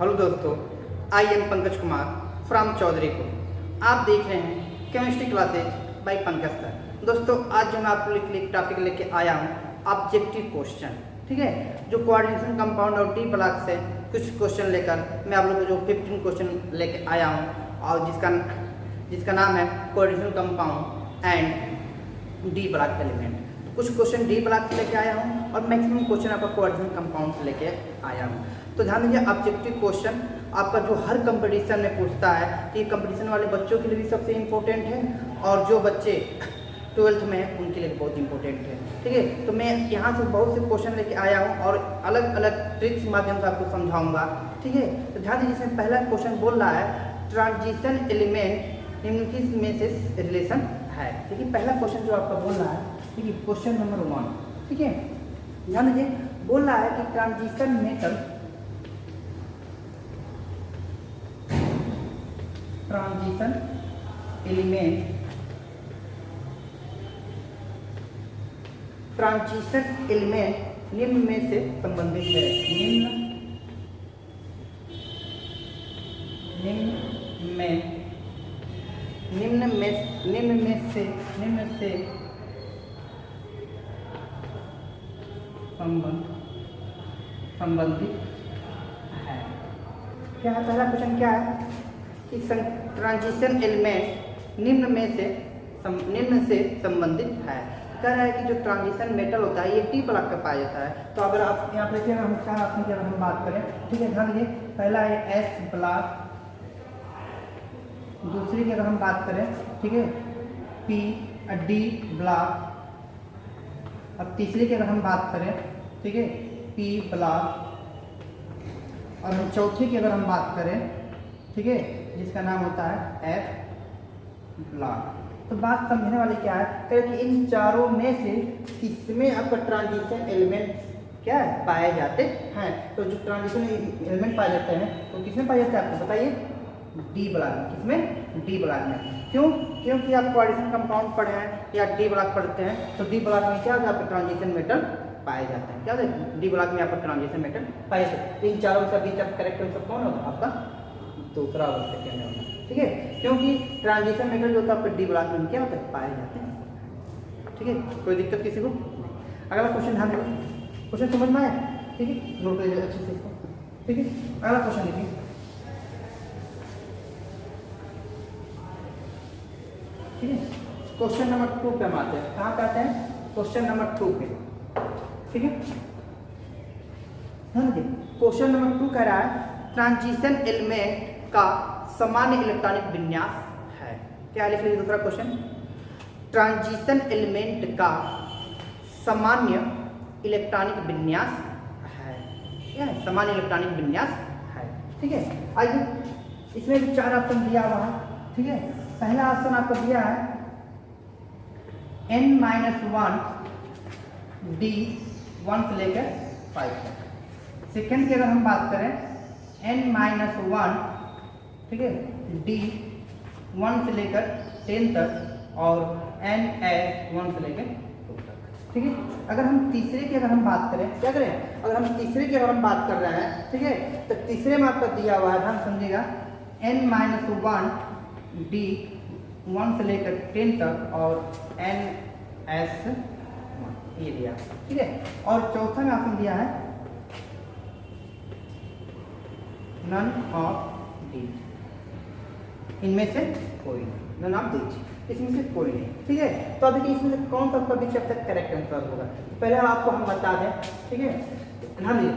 Hello दोस्तों, I am Pankaj Kumar from Chaudhary को। आप देख रहे हैं chemistry classes by Pankaj sir. दोस्तों, आज जो मैं आप लोग के लिए टॉपिक लेके आया हूँ ऑब्जेक्टिव क्वेश्चन, ठीक है, जो कोऑर्डिनेशन कंपाउंड और डी ब्लॉक से कुछ क्वेश्चन लेकर मैं आप लोग को जो 15 क्वेश्चन लेके आया हूँ और जिसका नाम है coordination compound and D block element. कुछ क्वेश्चन डी ब्लॉक से लेके आया हूँ और मैक्सिमम क्वेश्चन आपका कोऑर्डिनेशन कंपाउंड से लेके आया हूँ। तो ध्यान दीजिए, ऑब्जेक्टिव क्वेश्चन आपका जो हर कंपटीशन में पूछता है, ये कंपटीशन वाले बच्चों के लिए भी सबसे इम्पोर्टेंट है और जो बच्चे 12th में हैं उनके लिए बहुत इंपॉर्टेंट है, ठीक है। तो मैं यहाँ से बहुत से क्वेश्चन लेके आया हूँ और अलग अलग ट्रिक्स के माध्यम से आपको समझाऊंगा, ठीक है। तो ध्यान दीजिए, इसमें पहला क्वेश्चन बोल रहा है ट्रांजिशन एलिमेंट निम्नलिखित में से रिलेशन है, ठीक है। पहला क्वेश्चन जो आपका बोल रहा है, ठीक है, क्वेश्चन नंबर 1, ठीक है। ध्यान दीजिए, बोल रहा है कि ट्रांजिशन मेटल ट्रांजिशन एलिमेंट निम्न में से संबंधित है। निम्न में से संबंधित है। क्या है पहला क्वेश्चन? क्या है कि ट्रांजिशन एलिमेंट निम्न से संबंधित है। कह रहा है कि जो ट्रांजिशन मेटल होता है ये टी ब्लॉक का पाया जाता है। तो अगर आप यहाँ पे देखिए, हम बात करें, ठीक है, ध्यान दीजिए, पहला है एस ब्लॉक, दूसरी की अगर हम बात करें, ठीक है, पी डी ब्लॉक, अब तीसरी की अगर हम बात करें, ठीक है, पी ब्लॉक, और हम चौथी की अगर हम बात करें, ठीक है, जिसका नाम होता है एफ ब्लॉक। तो बात समझने वाली क्या है कि इन चारों में से किसमें आपका ट्रांजिशन एलिमेंट क्या है पाए जाते हैं। तो जो ट्रांजिशन एलिमेंट पाए जाते हैं तो किसमें पाए जाते हैं आपको बताइए? डी ब्लॉक में। किसमें? डी ब्लॉक में। क्यों? क्योंकि आप कोऑर्डिनेशन कंपाउंड पढ़े हैं या डी ब्लॉक पढ़ते हैं तो डी ब्लॉक में क्या होता है? आपका ट्रांजिशन मेटल पाए जाते हैं। क्या होता है? डी ब्लॉक में आपका ट्रांजिशन मेटल पाए जाते हैं। इन चारों के बीच आप करेक्ट आंसर कौन होगा? आपका दूसरा सेकेंड होगा, ठीक है, क्योंकि ट्रांजिशन मेटल जो होता है आपके डी ब्लॉक में क्या होता है? पाए जाते हैं, ठीक है। कोई दिक्कत किसी को? अगला क्वेश्चन ध्यान देगा, क्वेश्चन समझ में आया, ठीक है, नोट कर लीजिए अच्छे से इसको, ठीक है। अगला क्वेश्चन देखिए, ठीक है, क्वेश्चन नंबर 2 पे हम आते हैं। कहाँ पे आते हैं? क्वेश्चन नंबर 2 पे, ठीक है। ध्यान दीजिए, क्वेश्चन नंबर 2 कह रहा है ट्रांजिशन एलिमेंट का सामान्य इलेक्ट्रॉनिक विन्यास है। क्या लिख लीजिए दूसरा क्वेश्चन? ट्रांजिशन एलिमेंट का सामान्य इलेक्ट्रॉनिक विन्यास है। क्या है? सामान्य इलेक्ट्रॉनिक विन्यास है, ठीक है। आइए, इसमें भी 4 ऑप्शन दिया हुआ है, ठीक है। पहला ऑप्शन आपको दिया है n-1 d 1 से लेकर 5 तक। सेकेंड की अगर हम बात करें n-1, ठीक है, d 1 से लेकर 10 तक और ns 1 से लेकर 2 तक, ठीक है। अगर हम तीसरे की अगर हम बात करें, क्या करें? अगर हम तीसरे की अगर हम बात कर रहे हैं, ठीक है, तो तीसरे में आपका दिया हुआ है, ध्यान समझिएगा, n-1 d 1 से लेकर 10 तक और ns 1 ये दिया, ठीक है। और चौथा में आपने दिया है नन ऑफ दीज, इनमें से कोई नहीं, नन ऑफ दीज, इसमें से कोई नहीं, ठीक है। तो अब देखिए, इसमें से कौन सा आपका बीच तक करेक्ट आंसर होगा। पहले आपको हम बता दें, ठीक है, ध्यान दीजिए,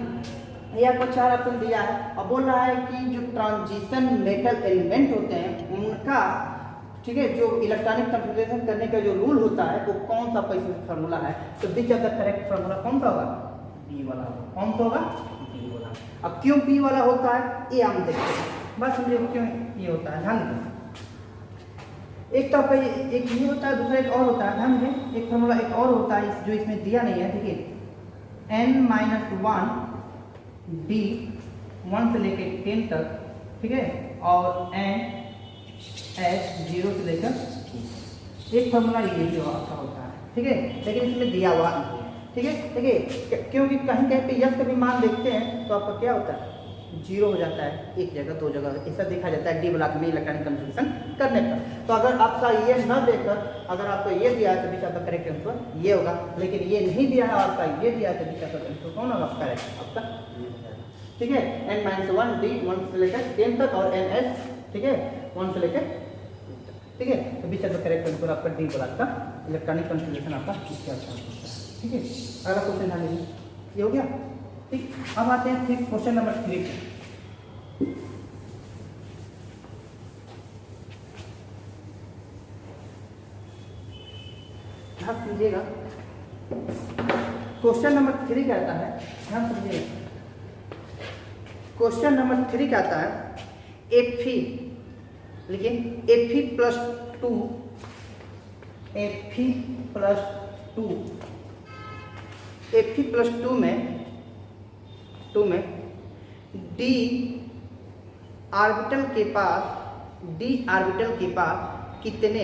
ये आपको 4 ऑप्शन दिया है और बोल रहा है कि जो ट्रांजिशन मेटल एलिमेंट होते हैं उनका, ठीक है, जो इलेक्ट्रॉनिक कन्फिगरेशन करने का जो रूल होता है वो कौन सा इसमें फार्मूला है। तो बीच ऑफ द करेक्ट फार्मूला कौन सा होगा? बी वाला होगा। कौन सा होगा? बी वाला। अब क्यों बी वाला होता है ये हम देखते हैं, बस समझिए क्यों ये होता है। ध्यान दीजिए, एक तो आपका एक ये होता है, दूसरा एक और होता है। ध्यान दीजिए, एक फार्मूला एक और होता है जो इसमें दिया नहीं है, ठीक है, n-1 d 1 से लेकर 10 तक, ठीक है, और n s 0 से लेकर 20। एक फार्मूला ये जो आपका होता है, ठीक है, लेकिन इसमें दिया हुआ, ठीक है। देखिए, क्योंकि कहीं कहीं पे यस का भी मान देखते हैं तो आपका क्या होता है, जीरो हो जाता है, एक जगह दो जगह ऐसा देखा जाता है डी ब्लॉक में इलेक्ट्रॉनिक कन्फिगरेशन करने पर। तो अगर आपका ये न देकर अगर आपको ये दिया है तो बीच आपका करेक्ट आंसर ये होगा, लेकिन ये नहीं दिया है आपका ये दिया है तो बीच आपका आंसर कौन होगा? करेक्ट आपका ये हो जाएगा। ठीक है, n-1 डी 1 से लेकर 10 तक और ns ठीक है 1 से लेकर, ठीक है, तो बीच आपका करेक्ट आंसर आपका डी ब्लॉक का इलेक्ट्रॉनिक कन्फिगरेशन आपका इसके आंसर होता है। ठीक है, अगला क्वेश्चन ध्यान दीजिए, ये हो गया। ठीक, अब आते हैं फिर क्वेश्चन नंबर 3 पे। ध्यान समझिएगा, क्वेश्चन नंबर 3 कहता है, ध्यान समझिएगा, क्वेश्चन नंबर 3 कहता है Fe, लेकिन Fe plus 2, Fe plus 2, Fe plus 2 में डी ऑर्बिटल के पास कितने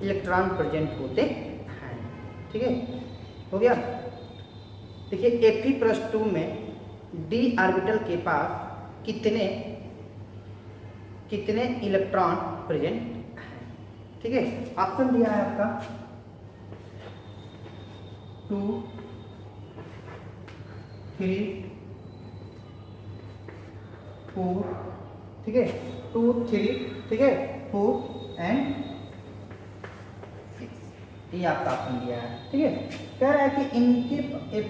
इलेक्ट्रॉन प्रेजेंट होते हैं? ठीक है, हो गया। देखिए Fe प्लस 2 में डी ऑर्बिटल के पास कितने इलेक्ट्रॉन प्रेजेंट हैं? ठीक है, ऑप्शन दिया है आपका 2, 3, 4, ठीक है, 2, 3, ठीक है, 4 एंड 6, ये आपका ऑप्शन दिया है। ठीक है, कह रहा है कि इनके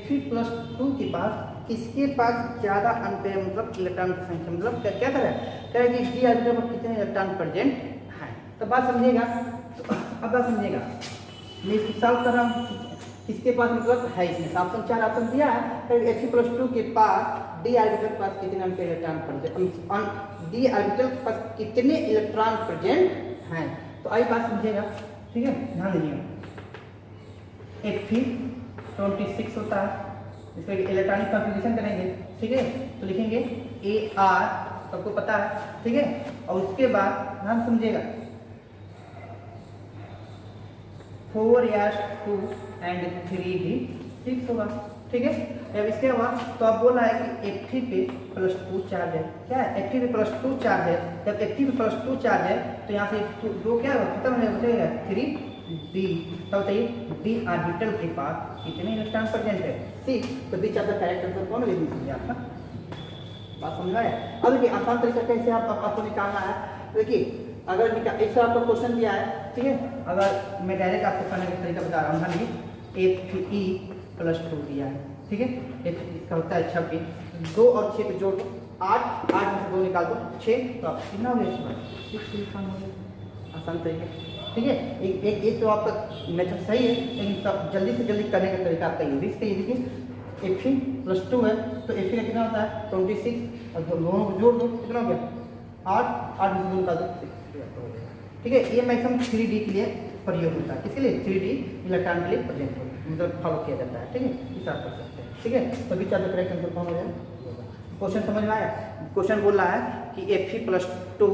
Fe प्लस 2 के पास किसके पास ज़्यादा अनपेयर मतलब इलेक्ट्रॉन की संख्या, मतलब क्या कह रहा है? कह रहा है कि डी ऑर्बिटल पर कितने इलेक्ट्रॉन प्रेजेंट हैं। तो बात समझिएगा, तो अब बात समझिएगा, मैं इसको सॉल्व कर रहा हूँ, किसके पास मतलब है, इसमें ऑप्शन 4 ऑप्शन दिया है। Fe प्लस 2 के पास डी ऑर्बिटल के पास कितने unpaired electron present, D orbital के पास कितने इलेक्ट्रॉन प्रेजेंट हैं। तो आई बात समझिएगा, ठीक है, ध्यान दीजिएगा। Fe 26 होता है, इस पर इलेक्ट्रॉनिक कॉन्फ़िगरेशन करेंगे, ठीक है, तो लिखेंगे AR, सबको पता है, ठीक है, और उसके बाद ध्यान समझिएगा 4s2 एंड 3d 6 होगा। ठीक है, अब इसके बाद तो आप बोला है कि Fe पे प्लस 2 चार्ज है, क्या है? Fe पे प्लस 2 चार्ज है, जब Fe पे प्लस 2 चार्ज है तो यहाँ से 2 क्या होगा? खत्म हो जाएगा 3d। तब बताइए डी ऑर्बिटल के पास कितने इलेक्ट्रॉन प्रेजेंट है? 6, तो बीच आपका करेक्ट आंसर कौन लिख दीजिए आपका? बात समझ आया? अब देखिए आसान तरीका कैसे आपको निकालना है। देखिए अगर ऐसा आपको क्वेश्चन दिया है, ठीक है, अगर मैं डायरेक्ट आपको करने का तरीका बता रहा हूँ, Fe प्लस 2 दिया है, ठीक है, इसका होता है 26, 2 और 6 को जोड़ दो 8, 8 में से 2 निकाल दो 6, तो आप कितना हो गया? 6 आसान तरीका, ठीक है। एक तो आपका मेथड सही है, लेकिन सब जल्दी से जल्दी करने का तरीका आपका ये भी है। देखिए Fe प्लस 2 है तो Fe का कितना होता है? 26, और दोनों को जोड़ दो कितना हो गया? 8, 8 में से 2 निकाल दो 6, ठीक है। ये मैक्सिमम 3D के लिए प्रयोग होता है, किसके लिए? 3D इलेक्ट्रॉन के लिए प्रेजेंट होता है, मतलब फॉलो किया जाता है, ठीक है, इस आप कर सकते हैं, ठीक है। तो बीच आपका करेक्ट आंसर कौन हो जाएगा? क्वेश्चन समझ में आया? क्वेश्चन बोल रहा है कि Fe प्लस 2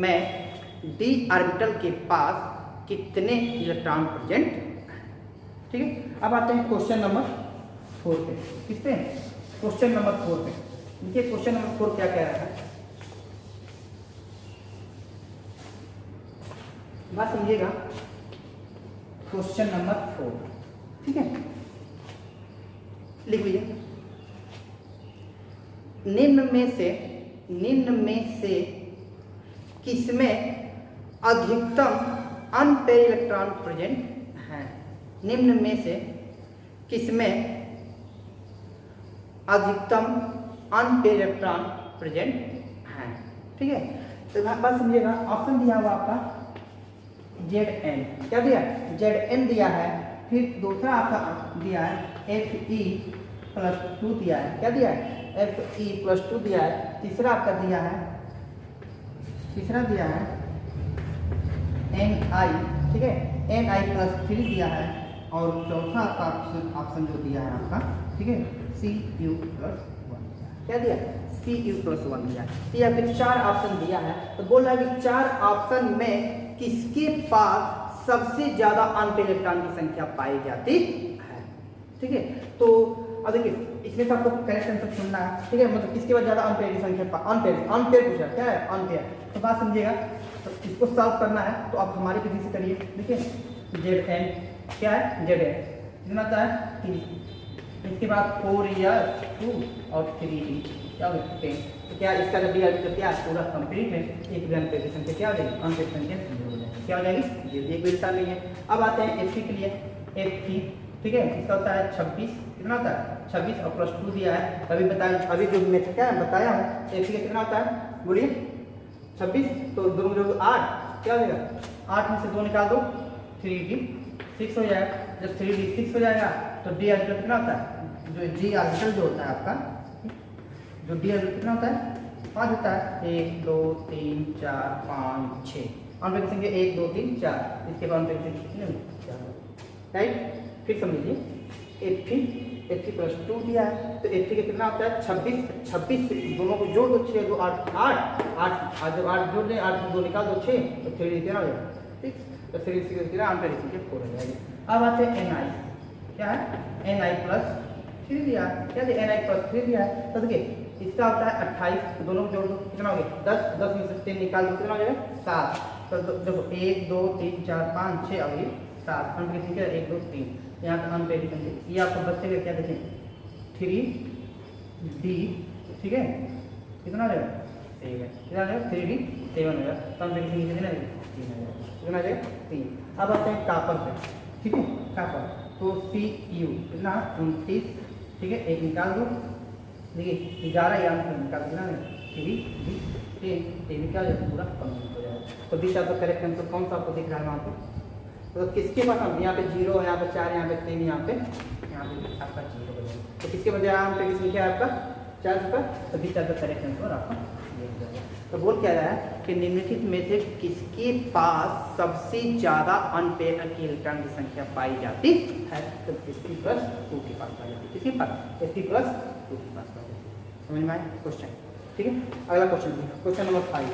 में डी ऑर्बिटल के पास कितने इलेक्ट्रॉन प्रेजेंट, ठीक है। अब आते हैं क्वेश्चन नंबर 4 पे, किस पे? क्वेश्चन नंबर 4 पे। देखिए क्वेश्चन नंबर 4 क्या कह रहा है, बात समझिएगा। क्वेश्चन नंबर 4, ठीक है, लिख लीजिए। निम्न में से किसमें अधिकतम अनपेयर इलेक्ट्रॉन प्रेजेंट है? निम्न में से किसमें अधिकतम अनपेयर इलेक्ट्रॉन प्रेजेंट है? ठीक है, तो बात समझिएगा। ऑप्शन दिया हुआ आपका Zn, क्या दिया? Zn दिया है, फिर दूसरा आपका दिया है Fe प्लस 2 दिया है, क्या दिया है? Fe प्लस 2 दिया है, तीसरा आपका दिया है Ni, ठीक है, Ni प्लस 3 दिया है, और चौथा आपका ऑप्शन जो दिया है आपका, ठीक है, Cu प्लस 1, क्या दिया? Cu प्लस 1 दिया। तो यहाँ पे 4 ऑप्शन दिया है, तो बोल रहा है कि 4 ऑप्शन में किसके पास सबसे ज्यादा अनपेयर इलेक्ट्रॉन की संख्या पाई जाती है? ठीक है, तो अब देखिए इसमें से आपको करेक्ट आंसर चुनना है, ठीक है। मतलब किसके बाद ज़्यादा अनपेयर संख्या, अनपेयर पूछा क्या है, अनपेयर। तो बात समझिएगा, तो इसको सॉल्व करना है तो आप हमारी विधि से करिए। देखिए जेड एन क्या है, जेड एन कितना आता है 3, इसके बाद 4 या 2 और 3 क्या हो गया 10। तो क्या इसका जब दिया तो क्या पूरा कंप्लीट है, एक भी अनपेयर संख्या क्या हो जाएगी, अनपेयर संख्या हो जाएगी, क्या हो जाएगी जीरो, एक भी विस्तार नहीं है। अब आते हैं एफ के लिए, एफ ठीक है, इसका होता है 26, कितना होता है 26 और प्लस 2 दिया है, अभी बताया, अभी जो मैं क्या बताया हूँ एफ का कितना होता है बोलिए 26, तो दोनों जो 8 क्या हो जाएगा, 8 में से 2 निकाल दो 3d 6 हो जाएगा। जब 3d 6 हो जाएगा तो डी आर्बिटल कितना होता है, जो डी आर्बिटल जो होता है आपका, जो डी आर्बिटल कितना होता है 5 होता है, 1 2 3 4 5 6 अनपेयर संख्या 1 2 3 4, इसके बाद अनपेयर संख्या कितने हुए 4, राइट। फिर समझ लीजिए एफ प्लस 2 दिया है, तो एफ का कितना होता है 26 दोनों को जोड़ दो 6 2 8 8 जब 8 जोड़ दें 8 से 2 निकाल दो 6, तो 3 कितना हो जाएगा 6, तो 3 कितना अनपेयर संख्या 4 हो जाएगी। अब आते हैं एन आई, क्या है एन आई प्लस 3 दिया, क्या है एन आई प्लस 3 दिया है, तो देखिए इसका होता है 28, दोनों को जोड़ दो कितना हो गया 10, 10 में से 3 निकाल दो कितना हो जाएगा 7, तो देखो 1 2 3 4 5 6 और ये 7 अनपेयर संख्या 1 2 3, यहाँ पर अनपेयर संख्या ये आपको बच्चे का क्या देखें 3d, ठीक है कितना हो जाएगा 7, कितना हो जाएगा 3d 7 हो जाएगा, तो अनपेयर संख्या कितना हो जाएगा 3 हो जाएगा, कितना हो जाएगा 3। अब आते हैं कापर पे, ठीक है कापर, तो Cu कितना 29, ठीक है एक निकाल दो, देखिए 11 यहाँ पर निकाल देना है 3d निकाल जाए पूरा कंप्लीट हो जाएगा। तो बीच आपका करेक्ट आंसर कौन सा आपको दिख रहा है वहाँ पर, तो किसके पास हम यहाँ पे 0, यहाँ पे 4, यहाँ पे 3, यहाँ पे आपका 0 हो जाएगा, तो किसके बजाय यहाँ पे संख्या है आपका 4 पर, तो बीच आपका करेक्ट आंसर आपका ये हो जाएगा। तो बोल क्या रहा है कि निम्नलिखित में से किसके पास सबसे ज़्यादा अनपेयर इलेक्ट्रॉन की संख्या पाई जाती है, तो Sp प्लस 2 के पास पाई जाती है, किसके पास Sp प्लस 2 के पास पाई जाती है। समझ में आया क्वेश्चन, ठीक है। अगला क्वेश्चन, क्वेश्चन नंबर 5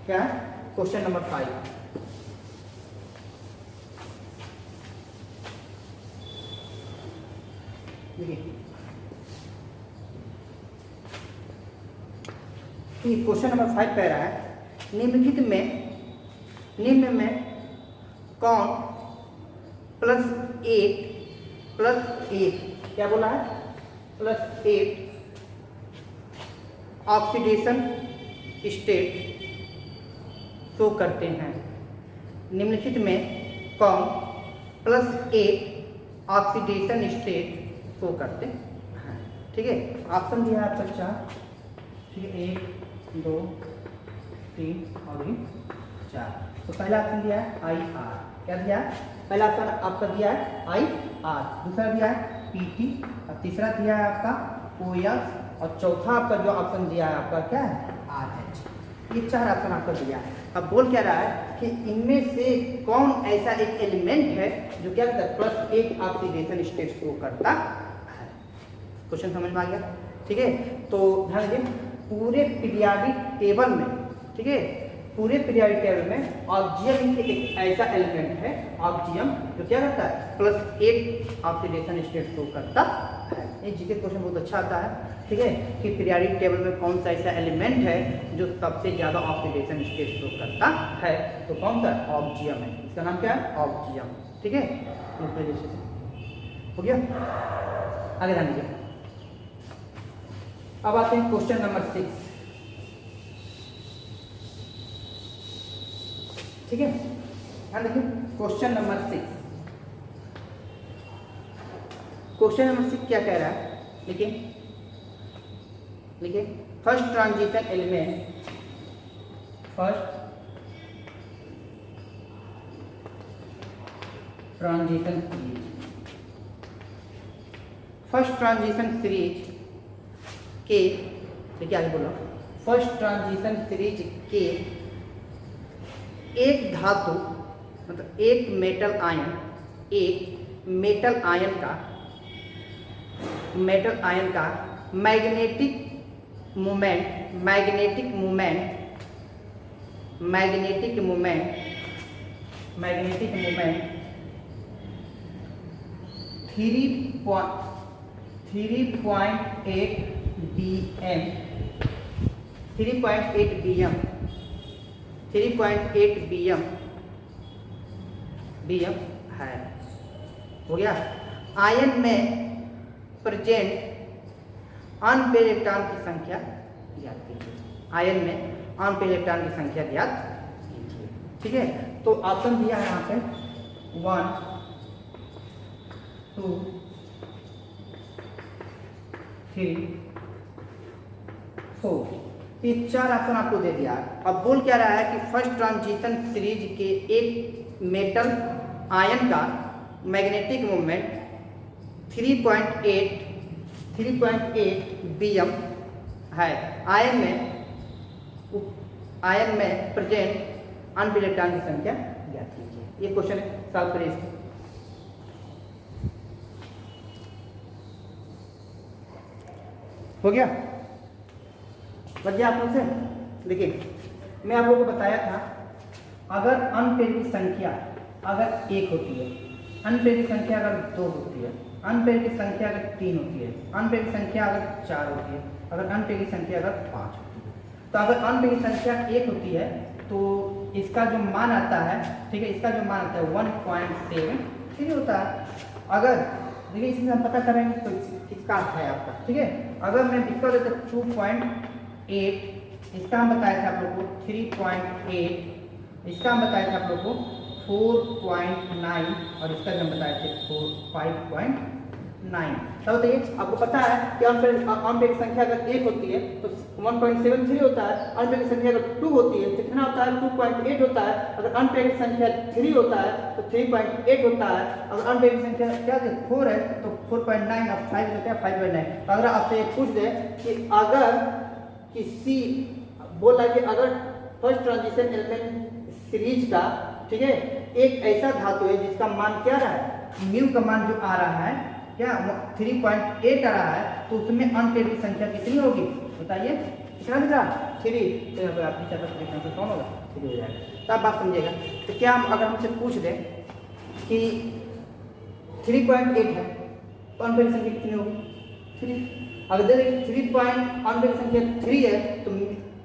क्या है, क्वेश्चन नंबर 5 क्वेश्चन नंबर 5 कह रहा है निम्न में कौन +8 क्या बोला है +8 ऑक्सीडेशन स्टेट शो करते हैं, निम्नलिखित में कौन +8 ऑक्सीडेशन स्टेट शो करते हैं, ठीक है। ऑप्शन दिया है आपका 4, ठीक है 1 2 3 और 4। तो पहला ऑप्शन दिया है IR, क्या दिया है पहला ऑप्शन आपका दिया है IR, दूसरा दिया है PT और तीसरा दिया है आपका OS और चौथा आपका जो ऑप्शन दिया है आपका क्या है RH। ये 4 ऑप्शन आपका दिया है। अब बोल क्या रहा है कि इनमें से कौन ऐसा एक एलिमेंट है जो क्या करता है +8 ऑक्सीडेशन स्टेट शो करता है। क्वेश्चन समझ में आ गया, ठीक है। तो ध्यान दीजिए पूरे पीरियाडिक टेबल में, ठीक है पूरे पीरियाडिक टेबल में ऑक्सीजन एक ऐसा एलिमेंट है ऑक्सीजन जो क्या करता है +8 ऑक्सीडेशन स्टेट शो करता है। ये जीके क्वेश्चन बहुत अच्छा आता है, ठीक है कि पीरियाडिक टेबल में कौन सा ऐसा एलिमेंट है जो सबसे ज़्यादा ऑक्सीडेशन स्टेट शो करता है, तो कौन सा ऑक्सीजन है, इसका नाम क्या है ऑक्सीजन, ठीक है हो गया। आगे ध्यान दीजिए, अब आते हैं क्वेश्चन नंबर 6, ठीक है ध्यान देखिए क्वेश्चन नंबर 6। क्वेश्चन नंबर 6 क्या कह रहा है, देखिए first transition element, first transition series के, देखिए आगे बोलो, फर्स्ट ट्रांजिशन सीरीज के एक धातु मतलब एक मेटल आयन का magnetic movement 3.8 bm 3.8 bm 3.8 bm है। हो गया। आयन में प्रेजेंट अनपेयर इलेक्ट्रॉन की संख्या ज्ञात कीजिए। आयन में अनपेयर इलेक्ट्रॉन की संख्या ज्ञात कीजिए। ठीक है, तो ऑप्शन दिया है यहाँ पे 1 2 3 4। ये 4 ऑप्शन आपको दे दिया। अब बोल क्या रहा है कि फर्स्ट ट्रांजिशन सीरीज के एक मेटल आयन का मैग्नेटिक मोमेंट 3.8 bm है। आयन में प्रेजेंट अनपेयर इलेक्ट्रॉन की संख्या ज्ञात कीजिए। ये क्वेश्चन है, सॉल्व करिए इसको। हो गया? बच गया आप लोग से? देखिए, मैं आप लोगों को बताया था अगर अनपेयर की संख्या अगर 1 होती है, अनपेयर की संख्या अगर 2 होती है, अनपेयर की संख्या अगर 3 होती है, अनपेयर की संख्या अगर 4 होती है, अगर अनपेयर की संख्या अगर 5 होती है, तो अगर अनपेयर की संख्या 1 होती है तो इसका जो मान आता है, ठीक है, इसका जो मान आता है 1.73 होता है। अगर देखिए इसमें हम पता करेंगे तो इसका है आपका, ठीक है। अगर मैं इसका लेते 2.8, इसका हम बताया था आप लोग को 3.8, इसका हम बताया था आप लोग को 4.9 और इसका जो हम बताए थे 5.9। तब बताइए, आपको पता है कि अनपेयर की संख्या अगर 1 होती है तो 1.73 होता है, अनपेयर की संख्या अगर 2 होती है तो कितना होता है 2.8 होता है, अगर अनपेयर की संख्या 3 होता है तो 3.8 होता है, अगर अनपेयर की संख्या क्या है 4 है तो 4.9 और 5 होता है 5.9। तो अगर आपसे पूछ दे कि अगर किसी बोला कि अगर फर्स्ट ट्रांजिशन एलिमेंट सीरीज का, ठीक है, एक ऐसा धातु है जिसका मान क्या रहा है, म्यू का मान जो आ रहा है क्या 3.8 आ रहा है, तो उसमें अनपेयर की संख्या कितनी होगी बताइए? कितना दिख रहा है 3। तो यहाँ पर आप नीचे पर कौन होगा 3 हो जाएगा। तो आप बात समझिएगा। तो क्या हम अगर हमसे पूछ दें कि 3.8 है तो अनपेयर की संख्या कितनी होगी 3। अगर देखिए 3 अनपेयर की संख्या 3 है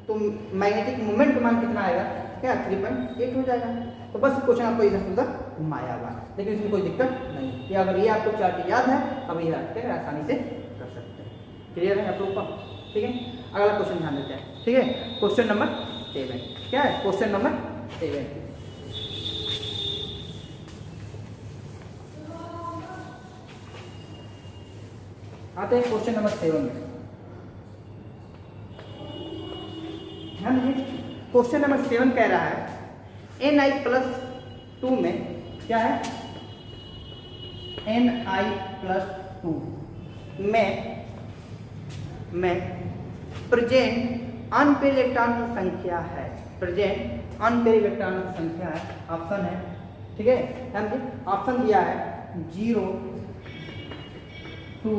तो मैग्नेटिक मोमेंट का मान कितना आएगा क्या 3.8 हो जाएगा। तो बस क्वेश्चन आपको इधर उधर घुमाया हुआ, लेकिन इसमें कोई दिक्कत नहीं कि अगर ये आपको चार्ट याद है अब ये रखते हैं आसानी से कर सकते हैं। क्लियर है आप लोगों को? ठीक है, अगला क्वेश्चन ध्यान देते हैं। ठीक है, क्वेश्चन नंबर 7 क्या है? क्वेश्चन नंबर 7 आते हैं क्वेश्चन नंबर 7 में। ध्यान दीजिए, क्वेश्चन नंबर 7 कह रहा है Ni+2 में क्या है Ni+2 में प्रेजेंट अनपेयर इलेक्ट्रॉन की संख्या है। प्रेजेंट अनपेयर इलेक्ट्रॉन की संख्या है, ऑप्शन है, ठीक है। ध्यान दीजिए, ऑप्शन दिया है 0 2,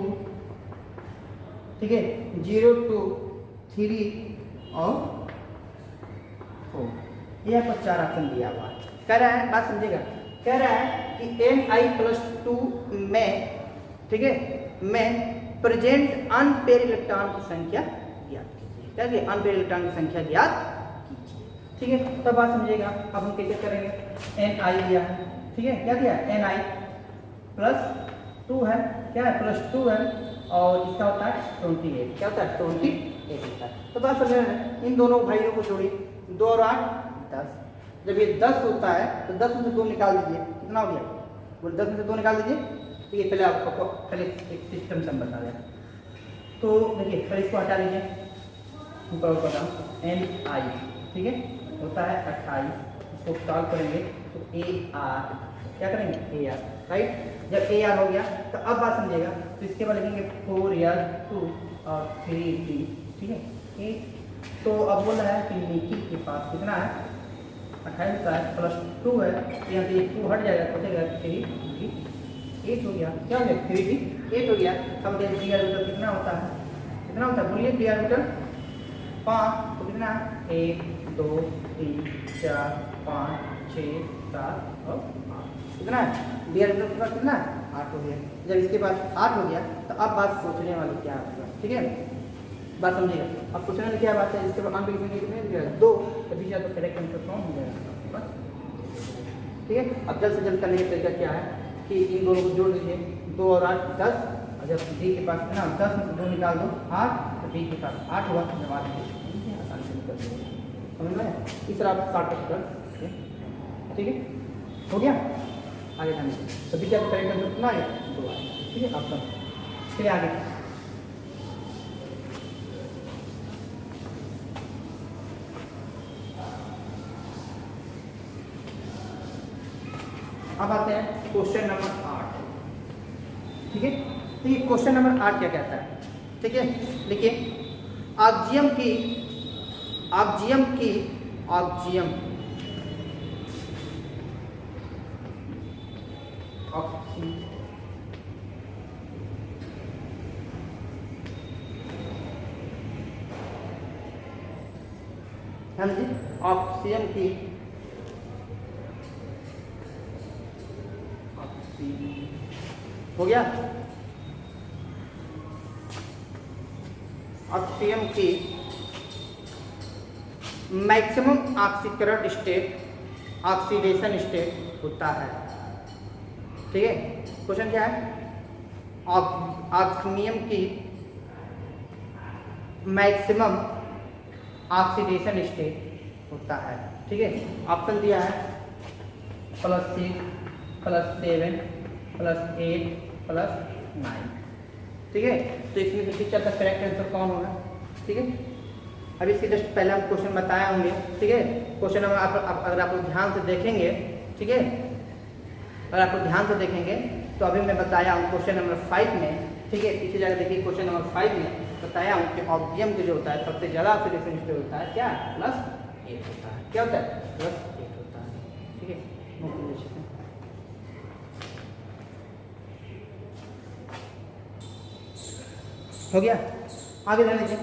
ठीक है, 0 2 3 और 4। ये आपको 4 ऑप्शन दिया हुआ है। कह रहा है, बात समझिएगा, कह रहा है कि Ni+2 में, ठीक है, में प्रेजेंट अनपेयर इलेक्ट्रॉन की संख्या ज्ञात कीजिए। क्या है? अनपेयर इलेक्ट्रॉन की संख्या ज्ञात कीजिए। ठीक है, तब बात समझिएगा। अब हम कैसे करेंगे? Ni दिया है, ठीक है, क्या दिया है Ni+2 है, क्या है +2 है और इसका होता है 28। क्या होता है 28 होता है। तो बात समझ रहे हैं, इन दोनों भाइयों को जोड़िए, 2 और 8 10। जब ये 10 होता है तो 10 में से 2 निकाल दीजिए, कितना हो गया? बोल 10 में से 2 निकाल दीजिए। तो ये पहले आपको पहले एक सिस्टम से हम बता दें। तो देखिए पहले इसको हटा लीजिए, ऊपर ऊपर डाउन Ni, ठीक है, होता है 28। इसको सॉल्व करेंगे तो AR, क्या करेंगे AR, राइट। जब AR हो गया तो अब बात समझिएगा, तो इसके बाद लिखेंगे 4R2 और 3D, ठीक है। तो अब बोल रहा है कि निखिल के पास कितना है 28 का है, +2 है, यहाँ से 2 हट जाएगा, बचेगा 3D8 हो गया। क्या हो गया 3D8 हो गया। अब देखिए डी ऑर्बिटल कितना होता है, कितना होता है बोलिए? डी ऑर्बिटल 5, तो कितना 1 2 3 4 5 6 7 और 8, कितना है डी ऑर्बिटल कितना है 8 हो गया। जब इसके पास 8 हो गया तो अब बात सोचने वाली क्या है, ठीक है, बात समझिएगा। अब सोचने वाली क्या बात है, इसके बाद मान लीजिए कितने हो गया 2, तभी या तो करेक्ट आंसर कौन हो जाएगा, ठीक है। अब जल्द से जल्द करने का तरीका क्या है कि इन दोनों को जोड़ दीजिए, 2 और 8 10, और जब डी के पास है ना 10 में से 2 निकाल दो 8, तो बी के पास 8 हुआ, जवाब आसानी से निकल जाएगा, समझ में। इस तरह आप शॉर्टकट कर, ठीक है, हो गया। आगे जाने तो बी क्या करेक्ट आंसर कितना आया, 2 आया, ठीक है। आपका चलिए आगे, अब आते हैं क्वेश्चन नंबर 8, ठीक है। तो ये क्वेश्चन नंबर 8 क्या कहता है, ठीक है, देखिए ऑक्जियम की हाँ जी, ऑक्सीजन की हो गया, ऑक्सीजन की मैक्सिमम ऑक्सीकरण स्टेट, ऑक्सीडेशन स्टेट होता है, ठीक है। क्वेश्चन क्या है, ऑक्सीनियम की मैक्सिमम ऑक्सीडेशन स्टेट होता है, ठीक है। ऑप्शन दिया है +6 +7 +8 +9, ठीक है। तो इसमें से पिक्चर का करेक्ट आंसर कौन होगा, ठीक है। अब इसके जस्ट पहले हम क्वेश्चन बताए होंगे, ठीक है। क्वेश्चन अगर आप लोग ध्यान से देखेंगे, ठीक है, अगर आप लोग ध्यान से देखेंगे तो अभी मैं बताया हूँ क्वेश्चन नंबर 5 में, ठीक है। पीछे जाकर देखिए क्वेश्चन नंबर 5 में बताया हूँ कि ऑक्सीजन के जो होता है सबसे ज़्यादा ऑक्सीडेशन स्टेट होता है क्या, +8 होता है, क्या होता है, +8 होता है, ठीक है। हो गया, आगे ध्यान लीजिए,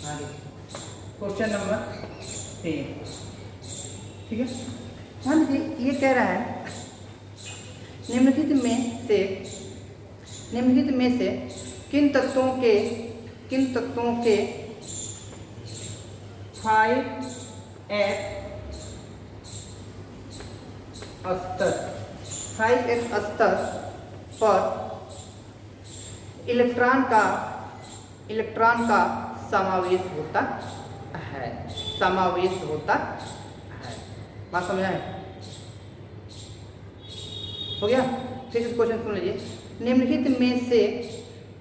आगे क्वेश्चन नंबर 3, ठीक है। हाँ जी, ये कह रहा है निम्नलिखित में से किन तत्वों के 5s स्तर पर इलेक्ट्रॉन का समावेश होता है, बात समझ आए, हो गया। फिर इस क्वेश्चन सुन लीजिए, निम्नलिखित में से